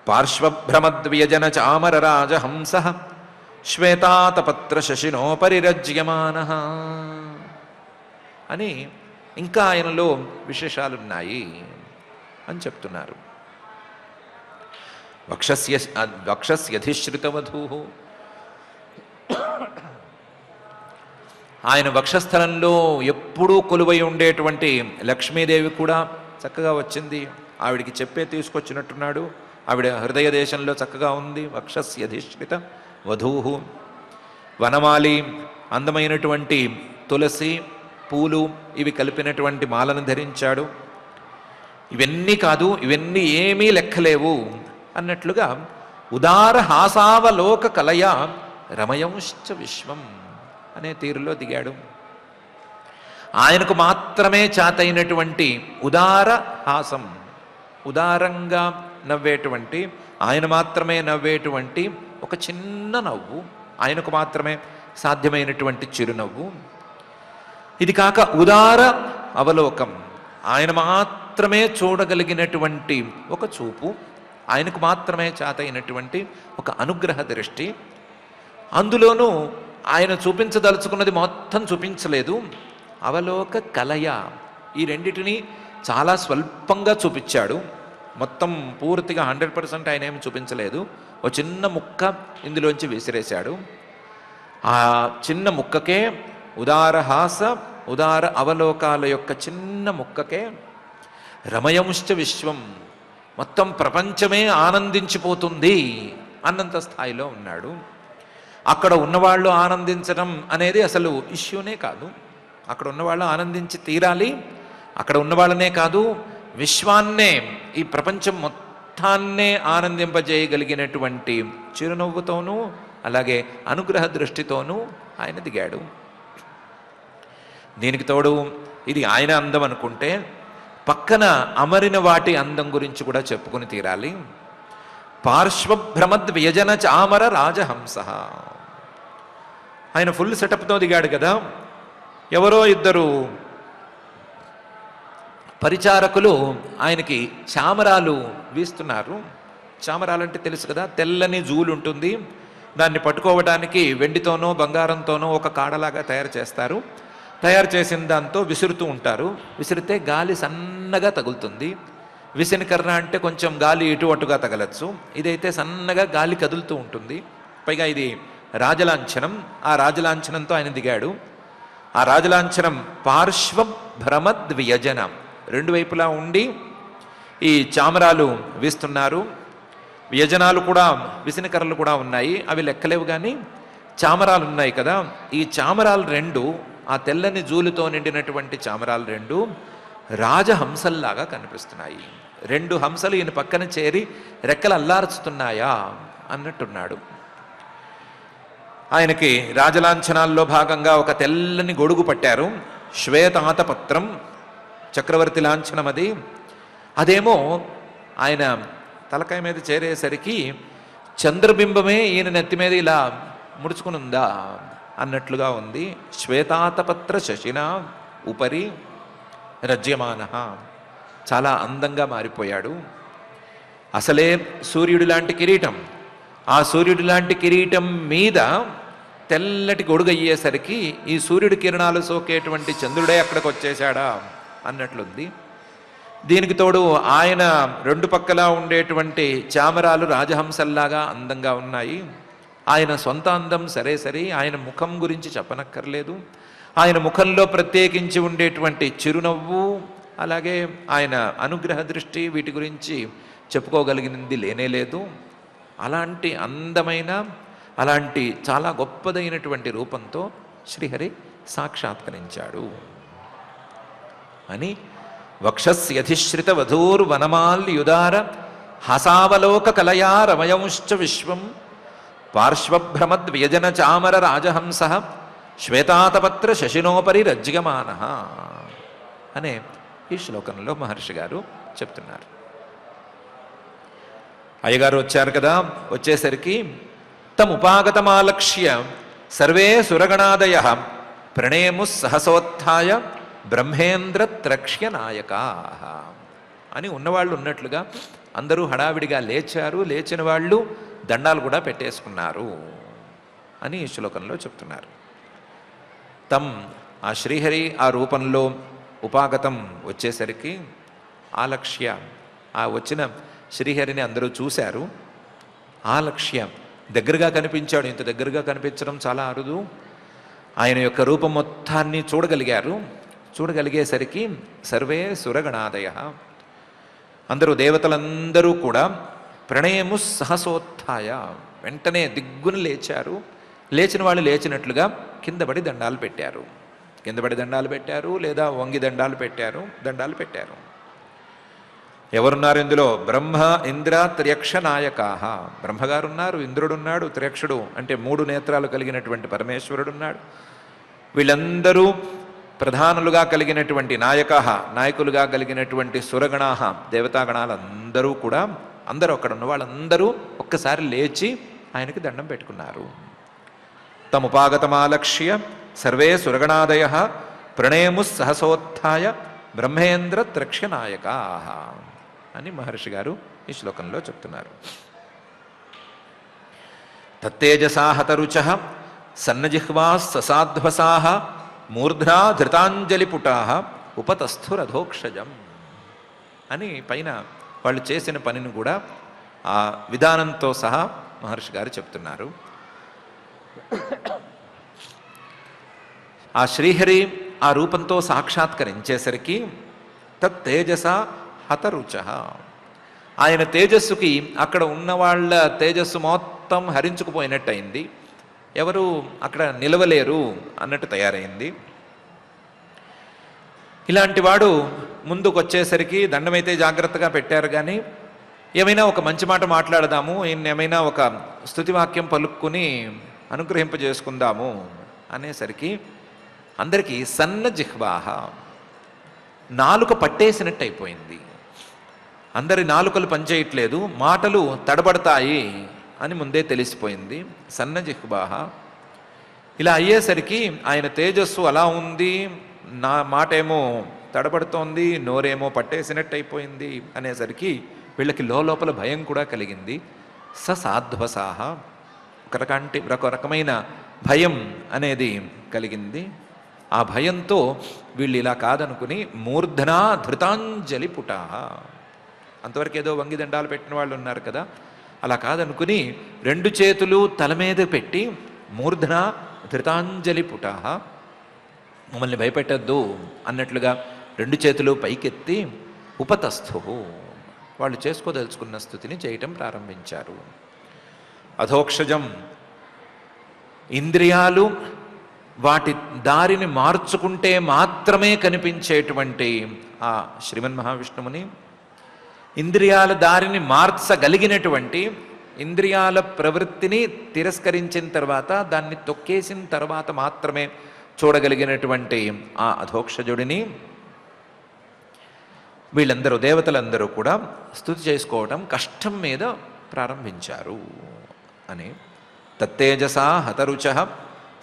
పార్శ్వభ్రమద్వ్యజన చామర రాజహంస శ్వేతాతపత్ర శశినో పరిరజ్యమానః అని ఇంకా ఆయనలో విశేషాలున్నాయి అని చెప్తున్నారు. వక్షస్యధిశ్రితవధూ, ఆయన వక్షస్థలంలో ఎప్పుడూ కొలువై ఉండేటువంటి లక్ష్మీదేవి కూడా చక్కగా వచ్చింది. ఆవిడికి చెప్పే తీసుకొచ్చినట్టున్నాడు. ఆవిడ హృదయ దేశంలో చక్కగా ఉంది. వక్షస్యధిశ్రిత వధూహు, వనమాలి అందమైనటువంటి తులసి పూలు ఇవి కలిపినటువంటి మాలను ధరించాడు. ఇవన్నీ కాదు, ఇవన్నీ ఏమీ లెక్కలేవు అన్నట్లుగా ఉదార హాసావలోక కలయ రమయంశ్చ విశ్వం అనే తీరులో దిగాడు. ఆయనకు మాత్రమే చాతైనటువంటి ఉదార హాసం, ఉదారంగా నవ్వేటువంటి, ఆయన మాత్రమే నవ్వేటువంటి ఒక చిన్న నవ్వు, ఆయనకు మాత్రమే సాధ్యమైనటువంటి చిరునవ్వు. ఇది కాక ఉదార అవలోకం, ఆయన మాత్రమే చూడగలిగినటువంటి ఒక చూపు, ఆయనకు మాత్రమే చేతైనటువంటి ఒక అనుగ్రహ దృష్టి. అందులోనూ ఆయన చూపించదలుచుకున్నది మొత్తం చూపించలేదు, అవలోక కలయ, ఈ రెండిటిని చాలా స్వల్పంగా చూపించాడు. మొత్తం పూర్తిగా 100% ఆయన ఏమి చూపించలేదు. ఒక చిన్న ముక్క ఇందులోంచి విసిరేశాడు. ఆ చిన్న ముక్కకే ఉదారహాస ఉదార అవలోకాల యొక్క చిన్న ముక్కకే రమయంశ్చ విశ్వం, మొత్తం ప్రపంచమే ఆనందించిపోతుంది అన్నంత స్థాయిలో ఉన్నాడు. అక్కడ ఉన్నవాళ్ళు ఆనందించడం అనేది అసలు ఇష్యూనే కాదు. అక్కడ ఉన్నవాళ్ళు ఆనందించి తీరాలి. అక్కడ ఉన్నవాళ్ళనే కాదు, విశ్వాన్నే, ఈ ప్రపంచం మొత్తాన్నే ఆనందింపజేయగలిగినటువంటి చిరునవ్వుతోనూ అలాగే అనుగ్రహ దృష్టితోనూ ఆయన దిగాడు. దీనికి తోడు ఇది ఆయన అందం అనుకుంటే పక్కన అమరిన వాటి అందం గురించి కూడా చెప్పుకుని తీరాలి. పార్శ్వభ్రమద్ వ్యజన చామర రాజహంస, ఆయన ఫుల్ సెటప్తో దిగాడు కదా. ఎవరో ఇద్దరు పరిచారకులు ఆయనకి చామరాలు వీస్తున్నారు. చామరాలంటే తెలుసు కదా, తెల్లని జూలు ఉంటుంది, దాన్ని పట్టుకోవడానికి వెండితోనో బంగారంతోనో ఒక కాడలాగా తయారు చేస్తారు. తయారు చేసిన దాంతో విసురుతూ ఉంటారు. విసిరితే గాలి సన్నగా తగులుతుంది. విసినకర్ర అంటే కొంచెం గాలి ఇటు అటుగా తగలచ్చు, ఇదైతే సన్నగా గాలి కదులుతూ ఉంటుంది. పైగా ఇది రాజలాంఛనం. ఆ రాజలాంఛనంతో ఆయన దిగాడు. ఆ రాజలాంఛనం పార్శ్వ భ్రమద్వ్యజన, రెండు వైపులా ఉండి ఈ చామరాలు వీస్తున్నారు. వ్యజనాలు కూడా, విసినకర్రలు కూడా ఉన్నాయి, అవి లెక్కలేవు. కానీ చామరాలు ఉన్నాయి కదా, ఈ చామరాలు రెండు, ఆ తెల్లని జూలుతో నిండినటువంటి చామరాలు రెండు రాజహంసల్లాగా కనిపిస్తున్నాయి. రెండు హంసలు ఈయన పక్కన చేరి రెక్కలు అల్లార్చుతున్నాయా అన్నట్టున్నాడు. ఆయనకి రాజలాంఛనాల్లో భాగంగా ఒక తెల్లని గొడుగు పట్టారు, శ్వేతాతపత్రం, చక్రవర్తి లాంఛనం అది. అదేమో ఆయన తలకాయ మీద చేరేసరికి చంద్రబింబమే ఈయన నెత్తి మీద ఇలా ముడుచుకుని ఉందా అన్నట్లుగా ఉంది. శ్వేతాతపత్ర శశిన ఉపరి రజ్యమాన, చాలా అందంగా మారిపోయాడు. అసలే సూర్యుడి లాంటి కిరీటం, ఆ సూర్యుడి లాంటి కిరీటం మీద తెల్లటి గొడుగు అయ్యేసరికి ఈ సూర్యుడి కిరణాలు సోకేటువంటి చంద్రుడే అక్కడికి వచ్చేశాడా అన్నట్లుంది. దీనికి తోడు ఆయన రెండు పక్కలా ఉండేటువంటి చామరాలు రాజహంసల్లాగా అందంగా ఉన్నాయి. ఆయన సొంత అందం సరే సరే, ఆయన ముఖం గురించి చెప్పనక్కర్లేదు. ఆయన ముఖంలో ప్రత్యేకించి ఉండేటువంటి చిరునవ్వు, అలాగే ఆయన అనుగ్రహ దృష్టి, వీటి గురించి చెప్పుకోగలిగినది లేనేలేదు. అలాంటి అందమైన, అలాంటి చాలా గొప్పదైనటువంటి రూపంతో శ్రీహరి సాక్షాత్కరించాడు అని వక్షస్యధిశ్రిత వధూర్వనమాల్యుదార హసావలోక కలయా రమయంశ్చ విశ్వం పార్శ్వభ్రమద్వ్యజన చామర రాజహంస శ్వేతాతపత్ర శశినోపరి రజ్యమాన అనే ఈ శ్లోకంలో మహర్షి గారు చెప్తున్నారు. అయ్యగారు వచ్చారు కదా, వచ్చేసరికి తముపాగతమాలక్ష్య సర్వే సురగణాదయ ప్రణేము సహసోత్థాయ బ్రహ్మేంద్ర త్రక్ష్య నాయకా అని ఉన్నవాళ్ళు ఉన్నట్లుగా అందరూ హడావిడిగా లేచారు. లేచిన వాళ్ళు దండాలు కూడా పెట్టేసుకున్నారు అని ఈ శ్లోకంలో చెప్తున్నారు. ఆ శ్రీహరి ఆ రూపంలో ఉపాగతం వచ్చేసరికి ఆలక్ష్య, ఆ వచ్చిన శ్రీహరిని అందరూ చూశారు. ఆలక్ష్య దగ్గరగా కనిపించాడు. ఇంత దగ్గరగా కనిపించడం చాలా అరుదు. ఆయన యొక్క రూపం మొత్తాన్ని చూడగలిగారు. చూడగలిగేసరికి సర్వే సురగణాదయ, అందరూ దేవతలందరూ కూడా ప్రణయము సహసోత్థాయ, వెంటనే దిగ్గును లేచారు. లేచిన వాళ్ళు లేచినట్లుగా కిందపడి దండాలు పెట్టారు. కిందపడి దండాలు పెట్టారు, లేదా వంగి దండాలు పెట్టారు. ఎవరున్నారు ఇందులో? బ్రహ్మ ఇంద్ర త్ర్యక్ష నాయకాహ. బ్రహ్మగారున్నారు, ఇంద్రుడున్నాడు, త్ర్యక్షుడు అంటే 3 నేత్రాలు కలిగినటువంటి పరమేశ్వరుడున్నాడు. వీళ్ళందరూ ప్రధానులుగా కలిగినటువంటి నాయకులుగా కలిగినటువంటి సురగణాహ, దేవతాగణాలందరూ కూడా, అందరూ అక్కడ ఉన్న వాళ్ళందరూ ఒక్కసారి లేచి ఆయనకి దండం పెట్టుకున్నారు. తముపాగతమాలక్ష్య సర్వే సురగణాదయ ప్రణేముస్సహసోత్థాయ బ్రహ్మేంద్ర త్రక్ష్యనాయకా అని మహర్షి గారు ఈ శ్లోకంలో చెప్తున్నారు. తత్తేజసా హతరుచ సన్నజిహ్వా ససాధ్వసా మూర్ధ్నా ధృతాంజలిపుటా ఉపతస్థురధోక్షజం అని పైన వాళ్ళు చేసిన పనిని కూడా ఆ విధానంతో సహా మహర్షి గారు చెప్తున్నారు. ఆ శ్రీహరి ఆ రూపంతో సాక్షాత్కరించేసరికి తత్తేజస హతరుచ, ఆయన తేజస్సుకి అక్కడ ఉన్న వాళ్ళ తేజస్సు మొత్తం హరించుకుపోయినట్టయింది. ఎవరు అక్కడ నిలవలేరు అన్నట్టు తయారైంది. ఇలాంటి వాడు ముందుకు వచ్చేసరికి దండమైతే జాగ్రత్తగా పెట్టారు, కానీ ఏమైనా ఒక మంచి మాట మాట్లాడదాము, ఏమైనా ఒక స్తుతివాక్యం పలుక్కుని అనుగ్రహింపజేసుకుందాము అనేసరికి అందరికీ సన్న జిహ్వాహ, నాలుక పట్టేసినట్టు అయిపోయింది. అందరి నాలుకలు పనిచేయట్లేదు, మాటలు తడబడతాయి అని ముందే తెలిసిపోయింది. సన్న జిహ్వాహ ఇలా అయ్యేసరికి ఆయన తేజస్సు అలా ఉంది, నా మాట ఏమో తడబడుతోంది, నోరేమో పట్టేసినట్టు అయిపోయింది అనేసరికి వీళ్ళకి లోపల భయం కూడా కలిగింది. ససాధ్వసాహ, ఒక రకమైన భయం అనేది కలిగింది. ఆ భయంతో వీళ్ళు ఇలా కాదనుకుని మూర్ధనా ధృతాంజలి పుటా, అంతవరకు ఏదో వంగి దండాలు పెట్టిన వాళ్ళు ఉన్నారు కదా, అలా కాదనుకుని రెండు చేతులు తల మీద పెట్టి మూర్ధనా ధృతాంజలి పుటా, మమ్మల్ని భయపెట్టద్దు అన్నట్లుగా రెండు చేతులు పైకెత్తి ఉపతస్థు, వాళ్ళు చేసుకోదలుచుకున్న స్థుతిని చేయటం ప్రారంభించారు. అధోక్షజం, ఇంద్రియాలు వాటి దారిని మార్చుకుంటే మాత్రమే కనిపించేటువంటి ఆ శ్రీమన్ మహావిష్ణువుని, ఇంద్రియాల దారిని మార్చగలిగినటువంటి, ఇంద్రియాల ప్రవృత్తిని తిరస్కరించిన తర్వాత దాన్ని తొక్కేసిన తర్వాత మాత్రమే చూడగలిగినటువంటి ఆ అధోక్షజుడిని వీళ్ళందరూ దేవతలందరూ కూడా స్తుతి చేసుకోవటం కష్టం మీద ప్రారంభించారు అని. తత్తేజసా హతరుచ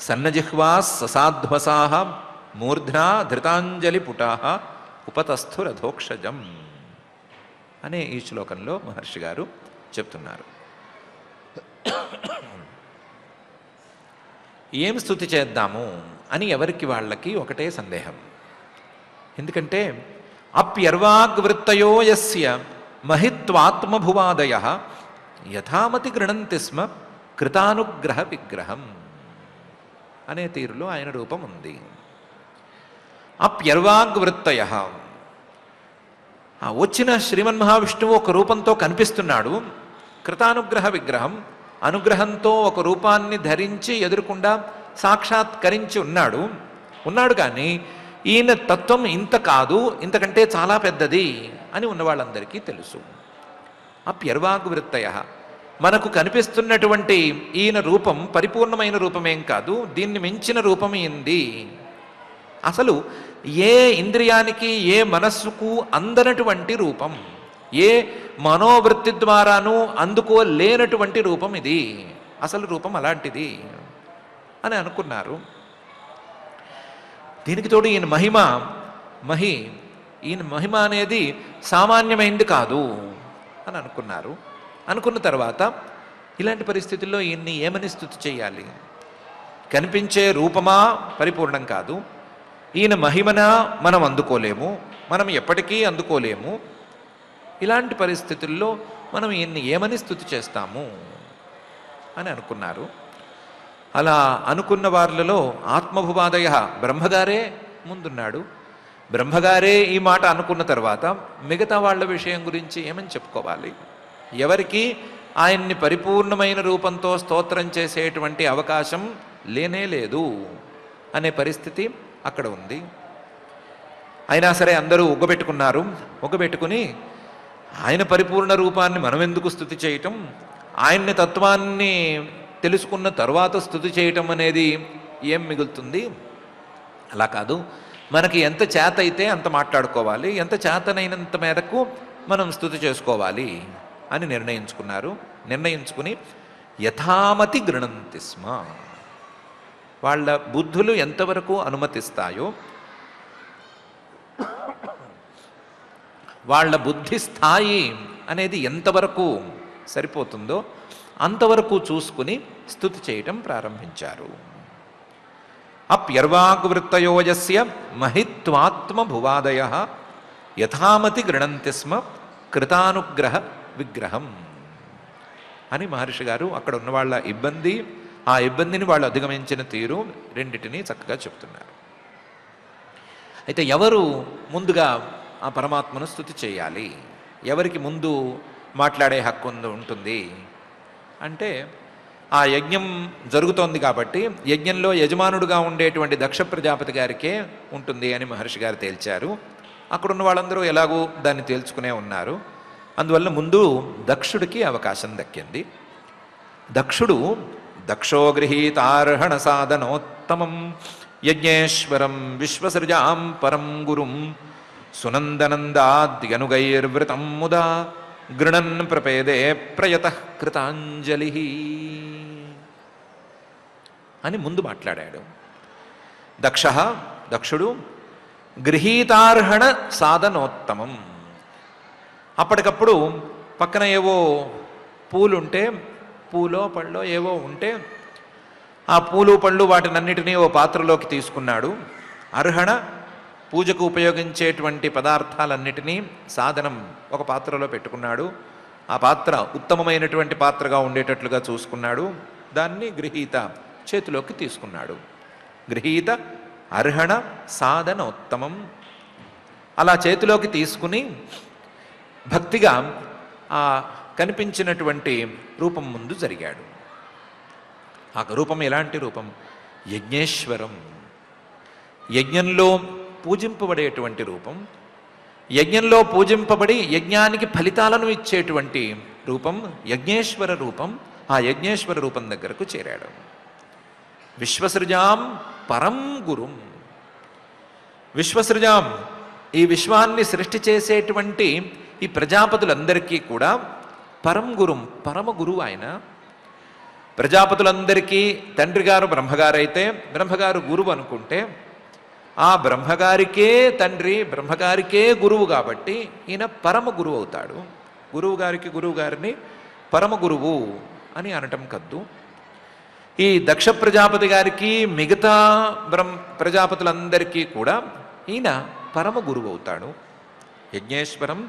సన్నజిహ్వా ససాధ్వసా మూర్ధ్నా ధృతాంజలి పుటా ఉపతస్థురధోక్షజం అనే ఈ శ్లోకంలో మహర్షి గారు చెప్తున్నారు. ఏం స్తుతి చేద్దాము అని ఎవరికి వాళ్ళకి ఒకటే సందేహం. ఎందుకంటే అప్యర్వాగ్వృత్తయో యస్య మహిత్వాత్మభువాదయ యథామతి గృణంతి స్మ కృతానుగ్రహ విగ్రహం అనే తీరులో ఆయన రూపం ఉంది. అప్యర్వాగ్వృత్తయ, వచ్చిన శ్రీమన్ మహావిష్ణువు ఒక రూపంతో కనిపిస్తున్నాడు. కృతానుగ్రహ విగ్రహం, అనుగ్రహంతో ఒక రూపాన్ని ధరించి ఎదురుకుండా సాక్షాత్కరించి ఉన్నాడు కానీ ఈయన తత్వం ఇంత కాదు, ఇంతకంటే చాలా పెద్దది అని ఉన్న వాళ్ళందరికీ తెలుసు. అప్యర్వాగ్వృత్తయ, మనకు కనిపిస్తున్నటువంటి ఈయన రూపం పరిపూర్ణమైన రూపమేం కాదు, దీన్ని మించిన రూపం ఏంది. అసలు ఏ ఇంద్రియానికి ఏ మనస్సుకు అందనటువంటి రూపం, ఏ మనోవృత్తి ద్వారానూ అందుకోలేనటువంటి రూపం ఇది, అసలు రూపం అలాంటిది అని అనుకున్నారు. దీనికి తోడు ఈయన ఈయన మహిమ అనేది సామాన్యమైంది కాదు అని అనుకున్నారు. అనుకున్న తర్వాత ఇలాంటి పరిస్థితుల్లో ఈయన్ని ఏమని స్తుతి చేయాలి? కనిపించే రూపమా పరిపూర్ణం కాదు, ఈయన మహిమన మనం అందుకోలేము, మనం ఎప్పటికీ అందుకోలేము. ఇలాంటి పరిస్థితుల్లో మనం ఈయన్ని ఏమని స్తుతి చేస్తాము అని అనుకున్నారు. అలా అనుకున్న వారిలో ఆత్మభువాదయ బ్రహ్మగారే ముందున్నాడు. బ్రహ్మగారే ఈ మాట అనుకున్న తర్వాత మిగతా వాళ్ళ విషయం గురించి ఏమని చెప్పుకోవాలి? ఎవరికి ఆయన్ని పరిపూర్ణమైన రూపంతో స్తోత్రం చేసేటువంటి అవకాశం లేనే లేదు అనే పరిస్థితి అక్కడ ఉంది. అయినా సరే అందరూ ఒగ్గబెట్టుకుని ఆయన పరిపూర్ణ రూపాన్ని మనం ఎందుకు స్తుతి చేయటం, ఆయన్ని తత్వాన్ని తెలుసుకున్న తర్వాత స్తుతి చేయటం అనేది ఏం మిగులుతుంది? అలా కాదు, మనకి ఎంత చేత అయితే అంత మాట్లాడుకోవాలి, ఎంత చేతనైనంత మేరకు మనం స్తుతి చేసుకోవాలి అని నిర్ణయించుకుని యథామతి గృణంతి స్మ, వాళ్ళ బుద్ధులు ఎంతవరకు అనుమతిస్తాయో, వాళ్ళ బుద్ధి స్థాయి అనేది ఎంతవరకు సరిపోతుందో అంతవరకు చూసుకుని స్తుతి చేయటం ప్రారంభించారు. అప్యర్వాగ్వృత్తయోజస్య మహిత్వాత్మభువాదయ యథామతి గృణంతి స్మ కృతానుగ్రహ విగ్రహం అని మహర్షి గారు అక్కడ ఉన్న వాళ్ళ ఇబ్బంది, ఆ ఇబ్బందిని వాళ్ళు అధిగమించిన తీరు రెండిటిని చక్కగా చెప్తున్నారు. అయితే ఎవరు ముందుగా ఆ పరమాత్మను స్తుతి చేయాలి, ఎవరికి ముందు మాట్లాడే హక్కు ఉంటుంది అంటే, ఆ యజ్ఞం జరుగుతోంది కాబట్టి యజ్ఞంలో యజమానుడుగా ఉండేటువంటి దక్ష ప్రజాపతి గారికే ఉంటుంది అని మహర్షి గారు తేల్చారు. అక్కడున్న వాళ్ళందరూ ఎలాగూ దాన్ని తేల్చుకునే ఉన్నారు. అందువల్ల ముందు దక్షుడికి అవకాశం దక్కింది. దక్షుడు దక్షో గృహీతార్హణ సాధనోత్తమం యజ్ఞేశ్వరం విశ్వసృజాం పరం గురుం సునందనందాద్యనుగైర్వృతం ముదా గృణన్ ప్రపేదే ప్రయతః కృతాంజలి అని ముందు మాట్లాడాడు. దక్షుడు గృహీతార్హణ సాధనోత్తమం. అప్పటికప్పుడు పక్కన ఏవో పూలుంటే, పూలో పళ్ళో ఏవో ఉంటే ఆ పూలు పళ్ళు వాటినన్నిటినీ ఓ పాత్రలోకి తీసుకున్నాడు. అర్హణ పూజకు ఉపయోగించేటువంటి పదార్థాలన్నిటినీ సాధనం ఒక పాత్రలో పెట్టుకున్నాడు. ఆ పాత్ర ఉత్తమమైనటువంటి పాత్రగా ఉండేటట్లుగా చూసుకున్నాడు. దాన్ని గృహీత చేతిలోకి తీసుకున్నాడు. గృహీత అర్హణ సాధనోత్తమం అలా చేతిలోకి తీసుకుని భక్తిగా ఆ కనిపించినటువంటి రూపం ముందు జరిగాడు. ఆ రూపం ఎలాంటి రూపం? యజ్ఞేశ్వరం, యజ్ఞంలో పూజింపబడేటువంటి రూపం, యజ్ఞంలో పూజింపబడి యజ్ఞానికి ఫలితాలను ఇచ్చేటువంటి రూపం యజ్ఞేశ్వర రూపం. ఆ యజ్ఞేశ్వర రూపం దగ్గరకు చేరాడు. విశ్వసృజాం పరం గురుం, విశ్వసృజాం ఈ విశ్వాన్ని సృష్టి చేసేటువంటి ఈ ప్రజాపతులందరికీ కూడా పరం గురుం, పరమ గురువు ఆయన. ప్రజాపతులందరికీ తండ్రి గారు బ్రహ్మగారైతే బ్రహ్మగారు గురువు అనుకుంటే, ఆ బ్రహ్మగారికే తండ్రి, బ్రహ్మగారికే గురువు కాబట్టి ఈయన పరమ గురువు అవుతాడు. గురువు గారిని పరమ గురువు అని అనటం కద్దు. ఈ దక్ష ప్రజాపతి గారికి మిగతా ప్రజాపతులందరికీ కూడా ఈయన పరమ గురువు అవుతాడు. యజ్ఞేశ్వరం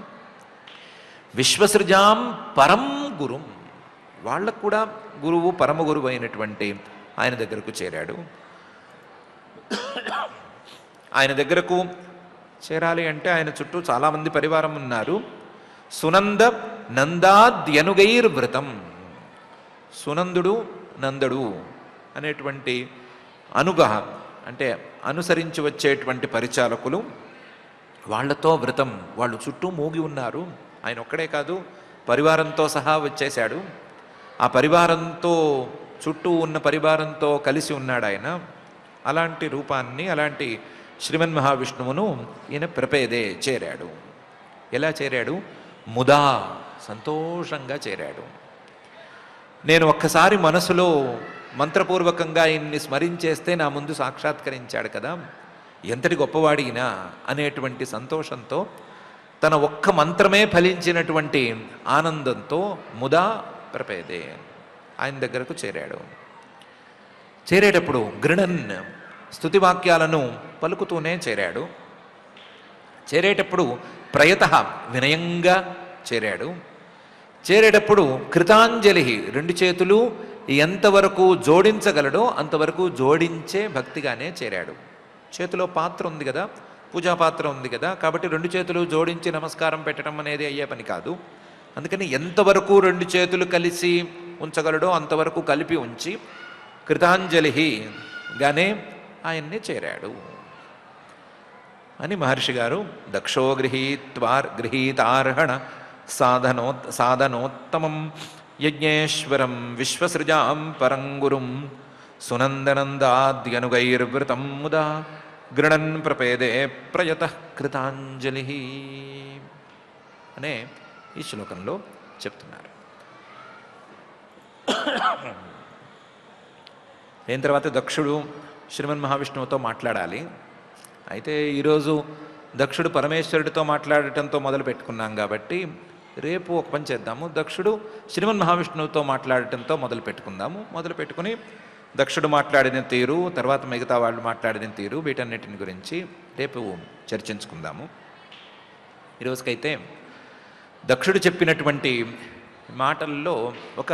విశ్వసృజాం పరం గురుం, వాళ్ళకు కూడా గురువు, పరమ గురువు అయినటువంటి ఆయన దగ్గరకు చేరాడు. ఆయన దగ్గరకు చేరాలి అంటే ఆయన చుట్టూ చాలామంది పరివారం ఉన్నారు. సునంద నందాద్యనుగైర్వృతం, సునందుడు నందడు అనేటువంటి అనుగ అంటే అనుసరించి వచ్చేటువంటి పరిచారకులు, వాళ్లతో వ్రతం, వాళ్ళు చుట్టూ మూగి ఉన్నారు. ఆయన ఒక్కడే కాదు, పరివారంతో సహా వచ్చేశాడు. ఆ పరివారంతో, చుట్టూ ఉన్న పరివారంతో కలిసి ఉన్నాడు ఆయన. అలాంటి రూపాన్ని, అలాంటి శ్రీమన్ మహావిష్ణువును ఈయన ప్రపేదే చేరాడు. ఎలా చేరాడు? ముదా, సంతోషంగా చేరాడు. నేను ఒక్కసారి మనసులో మంత్రపూర్వకంగా ఈయన్ని స్మరించేస్తే నా ముందు సాక్షాత్కరించాడు కదా, ఎంతటి గొప్పవాడినా అనేటువంటి సంతోషంతో, తన ఒక్క మంత్రమే ఫలించినటువంటి ఆనందంతో ముదా ప్రపేదే ఆయన దగ్గరకు చేరాడు. చేరేటప్పుడు గృణన్ స్తుతివాక్యాలను పలుకుతూనే చేరాడు. చేరేటప్పుడు ప్రయతః వినయంగా చేరాడు. చేరేటప్పుడు కృతాంజలి, రెండు చేతులు ఎంతవరకు జోడించగలడో అంతవరకు జోడించే భక్తిగానే చేరాడు. చేతిలో పాత్ర ఉంది కదా, పూజా పాత్ర ఉంది కదా, కాబట్టి రెండు చేతులు జోడించి నమస్కారం పెట్టడం అనేది అయ్యే పని కాదు. అందుకని ఎంతవరకు రెండు చేతులు కలిసి ఉంచగలడో అంతవరకు కలిపి ఉంచి కృతాంజలిగానే ఆయన్ని చేరాడు అని మహర్షి గారు దక్షో గృహీతార్హణ సాధనోత్తమం యజ్ఞేశ్వరం విశ్వసృజాం పరంగురుం సునందనందాద్యనుగైర్వృతం ముదా గృణన్ ప్రపేదే ప్రయతః కృతాంజలి అనే ఈ శ్లోకంలో చెప్తున్నారు. అయిన తర్వాత దక్షుడు శ్రీమన్ మహావిష్ణువుతో మాట్లాడాలి. అయితే ఈరోజు దక్షుడు పరమేశ్వరుడితో మాట్లాడటంతో మొదలు పెట్టుకున్నాం కాబట్టి రేపు ఒక పని చేద్దాము, దక్షుడు శ్రీమన్ మహావిష్ణువుతో మాట్లాడటంతో మొదలు పెట్టుకుందాము. మొదలు పెట్టుకుని దక్షుడు మాట్లాడిన తీరు, తర్వాత మిగతా వాళ్ళు మాట్లాడిన తీరు, వీటన్నిటిని గురించి రేపు చర్చించుకుందాము. ఈరోజుకైతే దక్షుడు చెప్పినటువంటి మాటల్లో ఒక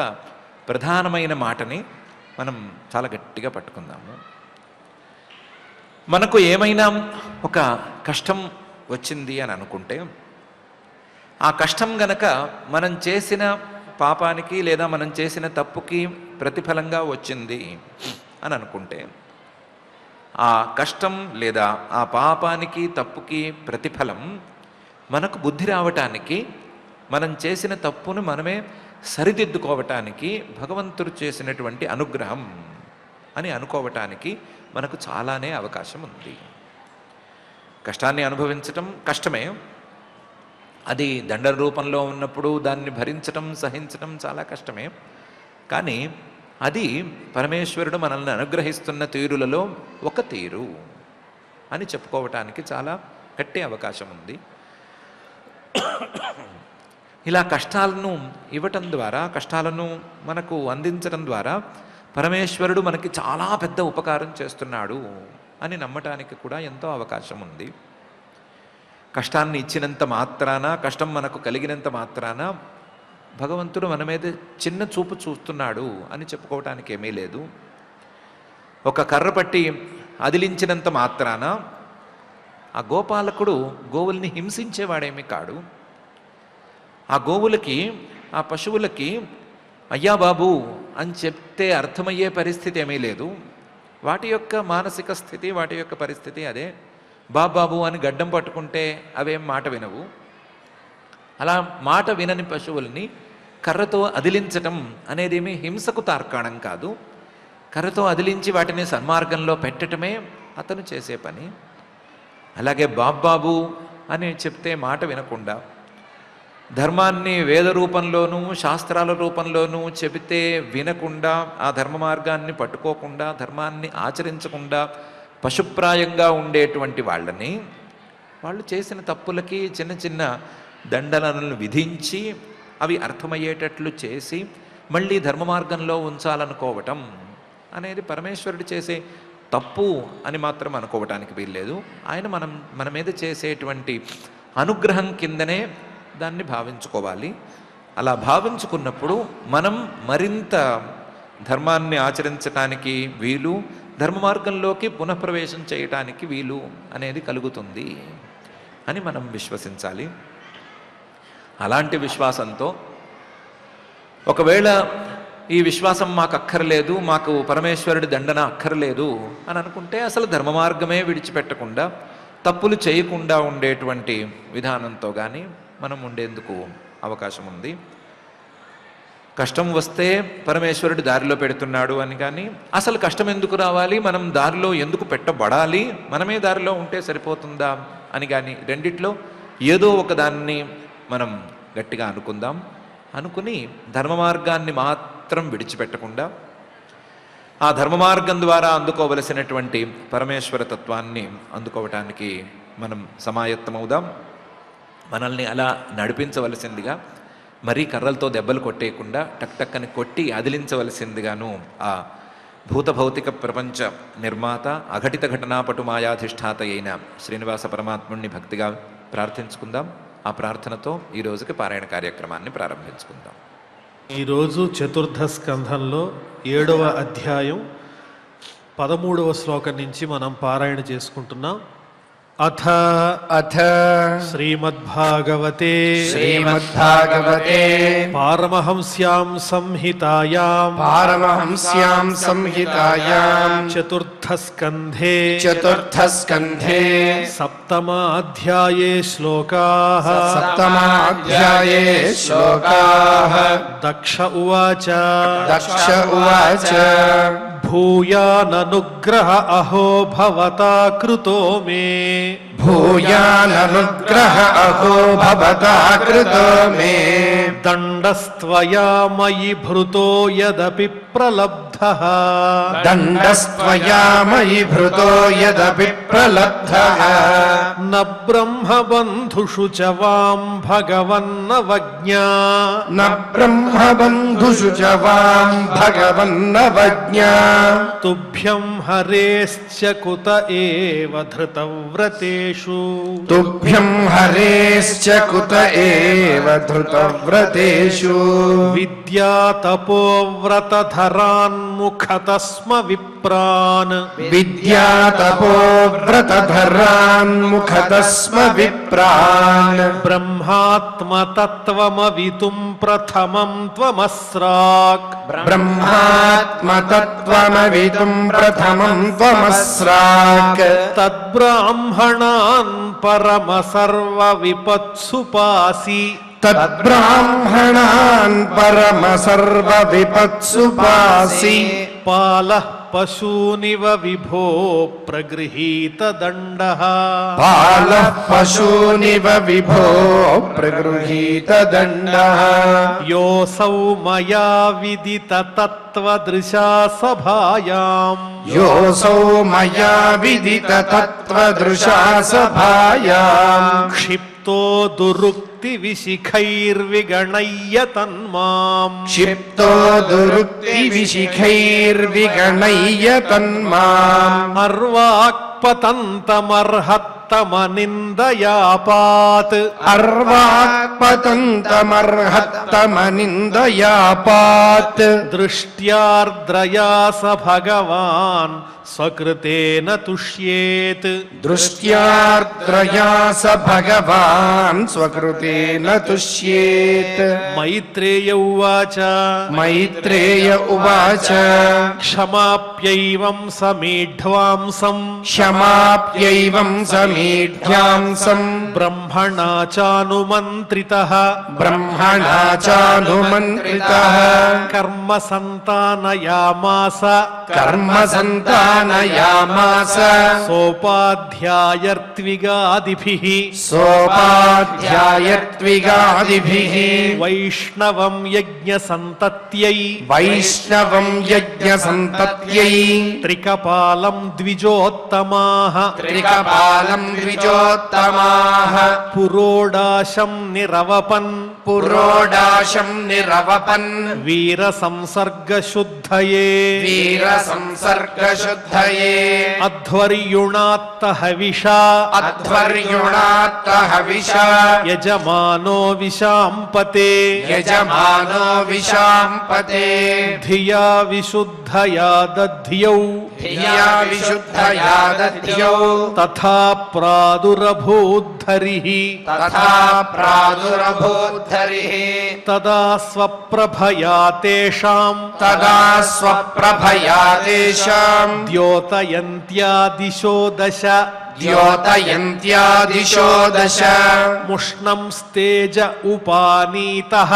ప్రధానమైన మాటని మనం చాలా గట్టిగా పట్టుకుందాము. మనకు ఏమైనా ఒక కష్టం వచ్చింది అని అనుకుంటే, ఆ కష్టం గనక మనం చేసిన పాపానికి లేదా మనం చేసిన తప్పుకి ప్రతిఫలంగా వచ్చింది అని అనుకుంటే, ఆ కష్టం లేదా ఆ పాపానికి తప్పుకి ప్రతిఫలం మనకు బుద్ధి రావటానికి, మనం చేసిన తప్పును మనమే సరిదిద్దుకోవటానికి భగవంతుడు చేసినటువంటి అనుగ్రహం అని అనుకోవటానికి మనకు చాలానే అవకాశం ఉంది. కష్టాన్ని అనుభవించటం కష్టమే, అది దండన రూపంలో ఉన్నప్పుడు దాన్ని భరించటం సహించటం చాలా కష్టమే. కానీ అది పరమేశ్వరుడు మనల్ని అనుగ్రహిస్తున్న తీరులలో ఒక తీరు అని చెప్పుకోవటానికి చాలా గట్టి అవకాశం ఉంది. ఇలా కష్టాలను ఇవ్వటం ద్వారా, కష్టాలను మనకు అందించడం ద్వారా పరమేశ్వరుడు మనకి చాలా పెద్ద ఉపకారం చేస్తున్నాడు అని నమ్మటానికి కూడా ఎంతో అవకాశం ఉంది. కష్టాన్ని ఇచ్చినంత మాత్రాన, కష్టం మనకు కలిగినంత మాత్రాన భగవంతుడు మన మీద చిన్న చూపు చూస్తున్నాడు అని చెప్పుకోవటానికి ఏమీ లేదు. ఒక కర్ర పట్టి అదిలించినంత మాత్రాన ఆ గోపాలకుడు గోవుల్ని హింసించేవాడేమీ కాడు. ఆ గోవులకి, ఆ పశువులకి అయ్యా బాబు అని చెప్తే అర్థమయ్యే పరిస్థితి ఏమీ లేదు. వాటి యొక్క మానసిక స్థితి, వాటి యొక్క పరిస్థితి అదే. బాబాబు అని గడ్డం పట్టుకుంటే అవేం మాట వినవు. అలా మాట వినని పశువుల్ని కర్రతో అదిలించటం అనేదేమీ హింసకు తార్కాణం కాదు. కర్రతో అదిలించి వాటిని సన్మార్గంలో పెట్టటమే అతను చేసే పని. అలాగే బాబాబు అని చెప్తే మాట వినకుండా, ధర్మాన్ని వేద రూపంలోనూ శాస్త్రాల రూపంలోనూ చెబితే వినకుండా, ఆ ధర్మ మార్గాన్ని పట్టుకోకుండా, ధర్మాన్ని ఆచరించకుండా పశుప్రాయంగా ఉండేటువంటి వాళ్ళని, వాళ్ళు చేసిన తప్పులకి చిన్న చిన్న దండనలను విధించి అవి అర్థమయ్యేటట్లు చేసి మళ్ళీ ధర్మ మార్గంలో ఉంచాలనుకోవటం అనేది పరమేశ్వరుడు చేసే తప్పు అని మాత్రం అనుకోవటానికి వీల్లేదు. ఆయన మన మీద చేసేటువంటి అనుగ్రహం కిందనే దాన్ని భావించుకోవాలి. అలా భావించుకున్నప్పుడు మనం మరింత ధర్మాన్ని ఆచరించటానికి వీలు, ధర్మ మార్గంలోకి పునఃప్రవేశం చేయటానికి వీలు అనేది కలుగుతుంది అని మనం విశ్వసించాలి. అలాంటి విశ్వాసంతో, ఒకవేళ ఈ విశ్వాసం మాకు అక్కర్లేదు, మాకు పరమేశ్వరుడి దండన అక్కర్లేదు అని అనుకుంటే అసలు ధర్మ మార్గమే విడిచిపెట్టకుండా తప్పులు చేయకుండా ఉండేటువంటి విధానంతో కానీ మనం ఉండేందుకు అవకాశం ఉంది. కష్టం వస్తే పరమేశ్వరుడు దారిలో పెడుతున్నాడు అని కానీ, అసలు కష్టం ఎందుకు రావాలి, మనం దారిలో ఎందుకు పెట్టబడాలి, మనమే దారిలో ఉంటే సరిపోతుందా అని కానీ, రెండిట్లో ఏదో ఒక దాన్ని మనం గట్టిగా అనుకుందాం. అనుకుని ధర్మ మార్గాన్ని మాత్రం విడిచిపెట్టకుండా ఆ ధర్మ మార్గం ద్వారా అందుకోవలసినటువంటి పరమేశ్వర తత్వాన్ని అందుకోవటానికి మనం సమాయత్తమవుదాం. మనల్ని అలా నడిపించవలసిందిగా, మరీ కర్రలతో దెబ్బలు కొట్టేయకుండా టక్ టక్కని కొట్టి అదిలించవలసిందిగాను ఆ భూత భౌతిక ప్రపంచ నిర్మాత, అఘటిత ఘటనాపటు మాయాధిష్ఠాత అయిన శ్రీనివాస పరమాత్ముడిని భక్తిగా ప్రార్థించుకుందాం. ఆ ప్రార్థనతో ఈ రోజుకి పారాయణ కార్యక్రమాన్ని ప్రారంభించుకుందాం. ఈరోజు చతుర్థ స్కంధంలో 7వ అధ్యాయం 13వ శ్లోకం నుంచి మనం పారాయణ చేసుకుంటున్నాం. అథ అథ శ్రీమద్భాగవతే పారమహంస్యాం సంహితాయాం చతుర్థ స్కంధే సప్తమాధ్యాయే శ్లోకాః దక్ష ఉవాచ భూయాననుగ్రహ అహో భవతా కృతో మే దండస్త్వయా మయి భృతో యదపి ప్రలబ్ధ ప్రలబ్ధః దండస్త్వయా మయి భృతో యదపి ప్రలబ్ధః న బ్రహ్మబంధుషు చ వాం భగవన్నవజ్ఞా న బ్రహ్మబంధుషు చ వాం భగవన్నవజ్ఞా తుభ్యం హరేశ్చ కుత ఏవ ధృతవ్రతేషు తుభ్యం హరేశ్చ కుత ఏవ ధృతవ్రతేషు విద్యా తపోవ్రతధరాన్ముఖతస్మ విప్రాన్ విద్యా తపోవ్రతధరాన్ముఖతస్మ విప్రాన్ బ్రహ్మాత్మతత్వమవితుం ప్రథమం త్వమస్రాక్ బ్రహ్మాత్మతత్వమవితుం ప్రథమం త్వమస్రాక్ తద్బ్రాహ్మణాన్ పరమ సర్వ విపత్సుపాసి తద్బ్రాహ్మణాన్ పరమ సర్వ విపత్సుపాసి పాలః పశూనివ విభో ప్రగృహీత దండః పాలః పశూనివ విభో ప్రగృహీత దండః యోసౌ మయా విదిత తత్వదృశా సభాయాం యోసౌ మయా విదిత తత్వదృశా సభాయాం క్షిప్తో దురుక్తి విశిఖైర్విగణయ్య తన్మాం క్షిప్తో దురుక్తి విశిఖైర్విగణయ్య తన్మాం అర్వాక్పతంతమర్హత్తమనిందయాపాత్ అర్వాక్పతంతమర్హత్తమనిందయాపాత్ దృష్ట్యార్ద్రయా స భగవాన్ స్వకృతేన తుష్యేత్ దృష్ట్యార్ద్రయా స భగవాన్ స్వకృతేన తుష్యేత్ మైత్రేయ ఉవాచ మైత్రేయ ఉవాచ క్షమాప్యైవం సమీఢ్వాంసం క్షమాప్యైవం సమీఢ్యాంసం బ్రహ్మణా చానుమంత్రితః బ్రహ్మణా చానుమంత్రితః కర్మ సంతానయామాస కర్మ సంతానయామాస సోపాధ్యాయర్త్విగాదిభిః సోపాధ్యాయత్విగాదిభిః వైష్ణవం యజ్ఞ సంతత్యై వైష్ణవం యజ్ఞ సంతత్యై త్రికపాలం ద్విజోత్తమాః త్రికపాలం ద్విజోత్తమాః పురోడాశం నిరవపన్ పురోడాశం నిరవపన్ వీర సంసర్గ శుద్ధయే వీర సంసర్గ శుద్ధయే అధ్వర్యుణాత్త హవిషా అధ్వర్యుణాత్త హవిష యజమానో విశాంపతే యజమానో విశాంపతే ధియా విశుద్ధయా దధ్యౌ ధియా విశుద్ధయా దధ్యౌ తథా ప్రాదురభూద్ధరిః తథా ప్రాదురభూద్ధరిః తదా స్వప్రభయా తేషాం తదా స్వప్రభయా తేషాం ద్యోతయంత్యా దిశో దశ ద్యోతయంత్యాదిశో దశ ముష్ణం స్తేజ ఉపానీతః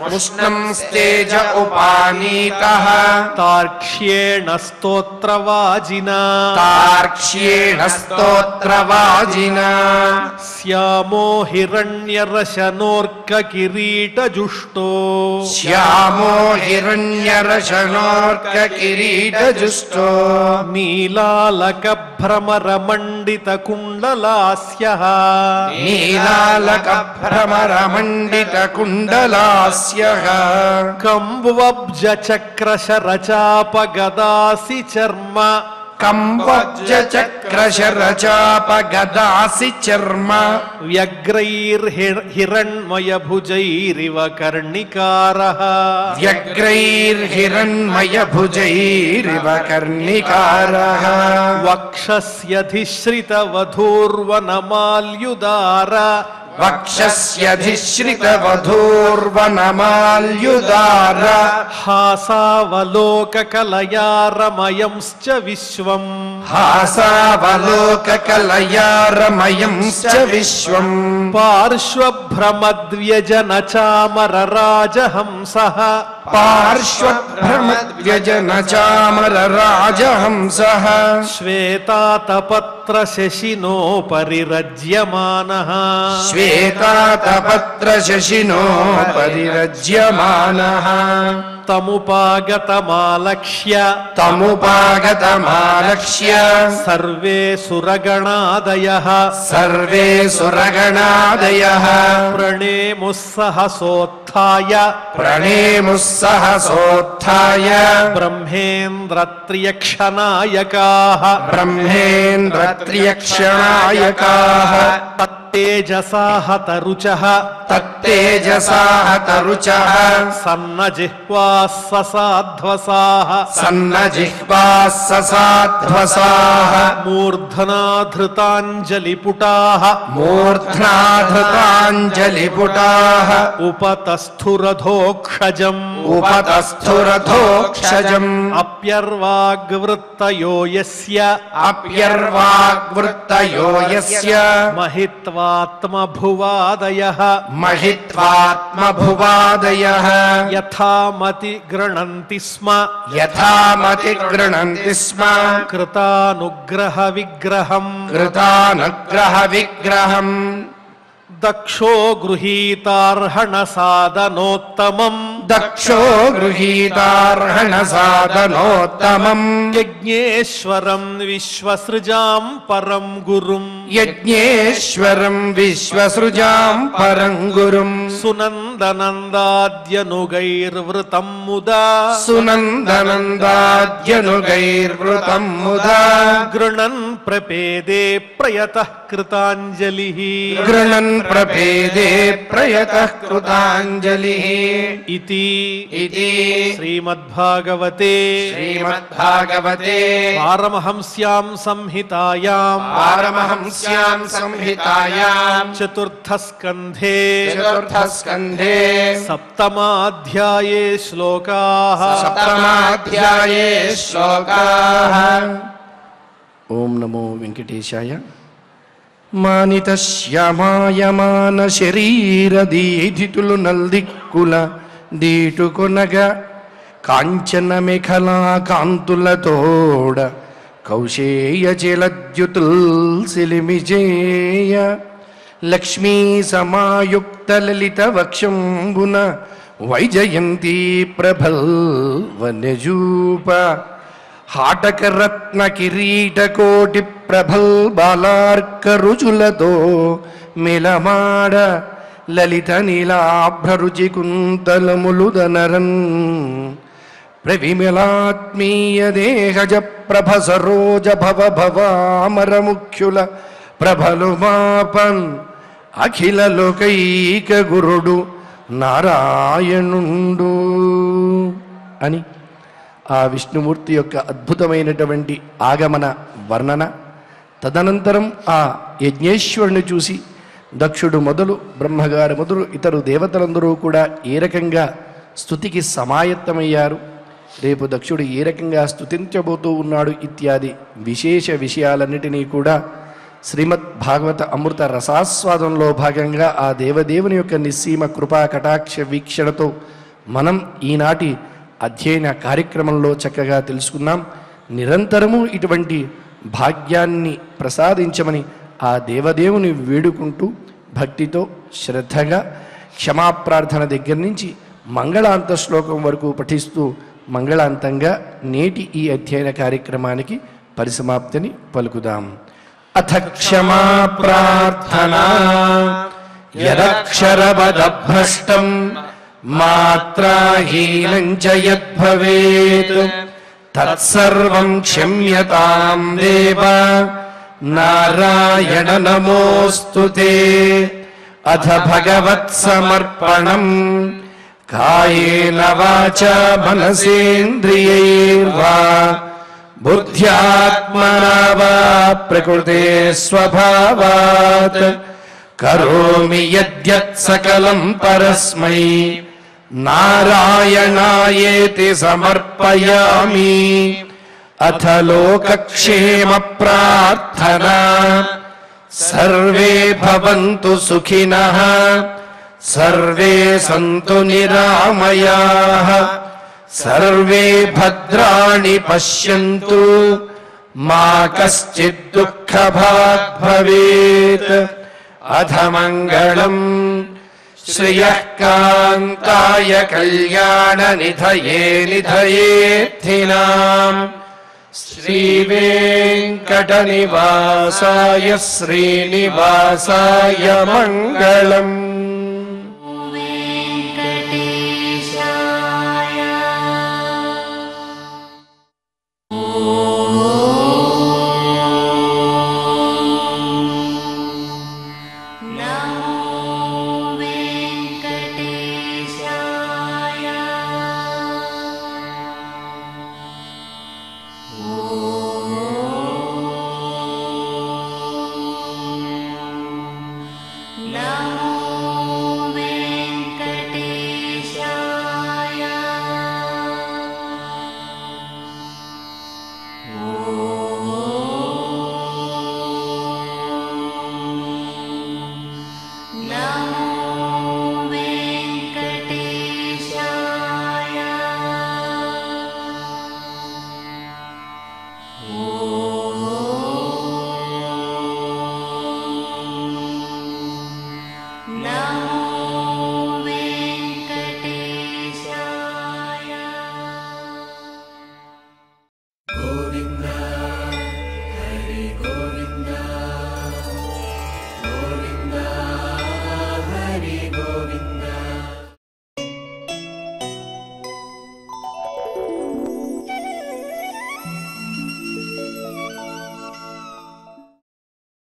ముష్ణం స్తేజ ఉపానీతః తార్క్ష్యేణ స్తోత్రవాజినా తార్క్ష్యేణ స్తోత్రవాజినా శ్యామో హిరణ్యరశనోర్క కిరీటజుష్టో శ్యామో హిరణ్యరశనోర్క కిరీటజుష్టో నీలాలక భ్రమరమండిత కుండలాస్యః నీలాలక భ్రమరమండిత కుండలాస్యః కంబువబ్జ చక్రశరచాప గదాసి చర్మ కంబోజ్జ చక్రశరచాప గదాసి చర్మ వ్యగ్రైర్హిరణ్మయ భుజైరివ కర్ణికారః వ్యగ్రైర్హిరణ్మయ భుజైరివ కర్ణికారః వక్షస్యధిశ్రిత వధూర్వనమాల్యుదార వక్షస్యధిశ్రిత వధూర్వనమాల్యుదార హాసావలోక కలయా రమయంశ్చ విశ్వం హాసావలోక కలయా రమయంశ్చ విశ్వం పార్శ్వభ్రమద్వ్యజన చామర రాజహంసః పార్శ్వభ్రమద్వ్యజన చామర రాజహంసః శ్వేతాతపత్ర శశినోపరిరజ్యమానః శ్వేతాతపత్ర శశినో పరిరజ్యమానః తముపాగతమాలక్ష్య సర్వే సురగణాదయః ప్రణేముః సహసోత్థాయ బ్రహ్మేంద్రత్రియక్షనాయకాః తత్తేజసా హతరుచః సన్నజిహ్వాః ససాధ్వసాః మూర్ధనాధృతాంజలిపుటాః ఉపతస్థురథోక్షజం అప్యర్వాగ్వృత్తయో యస్య మహిత్వాత్మభువాదయః యథామతి గృణంతి స్మ కృతానుగ్రహ విగ్రహం దక్షో గృహీతార్హణ సాధనోత్తమం యజ్ఞేశ్వరం విశ్వసృజాం పరం గురుం సునందనందాద్యనుగైర్వృతం ముదా గృణన్ ప్రపేదే ప్రయతః కృతాంజలిః ఇతి శ్రీమద్భాగవతే పారమహంస్యాం సంహితాయాం చతుర్థస్కంధే సప్తమాధ్యాయే శ్లోకాః ఓం నమో వెంకటేశాయ. మానితశ్యామాయ మాన శరీర దీధితులు నల్దిక్కుల దీటుకొనగా కాంచన మేఖలా కాంతులతోడ కౌశేయ చిలద్యుతుల్ సిలిమిజేయ లక్ష్మీ సమాయుక్త లలిత వక్షంబున వైజయంతి ప్రభల్ వన్యజూప హాటకరత్న కిరీట కోటి ప్రభల్ బాలార్క రుచులతో మిలమాడ లలిత నీలాభ్రరుచి కుంతలములుదనరన్ ప్రవిమలాత్మీయ దేహజ ప్రభ సరోజ భవ భవామర ముఖ్యుల ప్రభలు మాపన్ అఖిల లోకైక గురుడు నారాయణుండు అని ఆ విష్ణుమూర్తి యొక్క అద్భుతమైనటువంటి ఆగమన వర్ణన. తదనంతరం ఆ యజ్ఞేశ్వరుని చూసి దక్షుడు మొదలు బ్రహ్మగారు మొదలు ఇతరు దేవతలందరూ కూడా ఏ రకంగా స్తుతికి సమాయత్తమయ్యారు, రేపు దక్షుడు ఏ రకంగా స్తుతించబోతూ ఉన్నాడు ఇత్యాది విశేష విషయాలన్నిటినీ కూడా శ్రీమద్ భాగవత అమృత రసాస్వాదంలో భాగంగా ఆ దేవదేవుని యొక్క నిస్సీమ కృపా కటాక్ష వీక్షణతో మనం ఈనాటి అధ్యయన కార్యక్రమంలో చక్కగా తెలుసుకున్నాం. నిరంతరము ఇటువంటి భాగ్యాన్ని ప్రసాదించమని ఆ దేవదేవుని వేడుకుంటూ భక్తితో శ్రద్ధగా క్షమాప్రార్థన దగ్గర నుంచి మంగళాంత శ్లోకం వరకు పఠిస్తూ మంగళాంతంగా నేటి ఈ అధ్యయన కార్యక్రమానికి పరిసమాప్తిని పలుకుదాం. అథ క్షమా ప్రార్థనా యదక్షరవదభ్రష్టం మాత్రాహీనం చ యద్భవేత్ తత్సర్వం క్షమ్యతాం దేవ నారాయణ నమోస్తుతే. అథ భగవత్ సమర్పణం కాయేన వాచా మనసేంద్రియైర్వా బుద్ధ్యాత్మనా వా ప్రకృతే స్వభావాత్ కరోమి యద్యత్ సకలం పరస్మై నారాయణాయేతి సమర్పయామి. అథ లోకక్షేమ ప్రార్థనా సర్వే భవంతు సుఖినః సర్వే సంతు నిరామయాః సర్వే భద్రాణి పశ్యంతు మా కశ్చిద్ దుఃఖభాగ్ భవేత్. అథ మంగళం శ్రియః కాంతాయ కళ్యాణ నిధయే నిధయేర్థినాం శ్రీ వెంకట నివాసాయ శ్రీనివాసాయ మంగళం.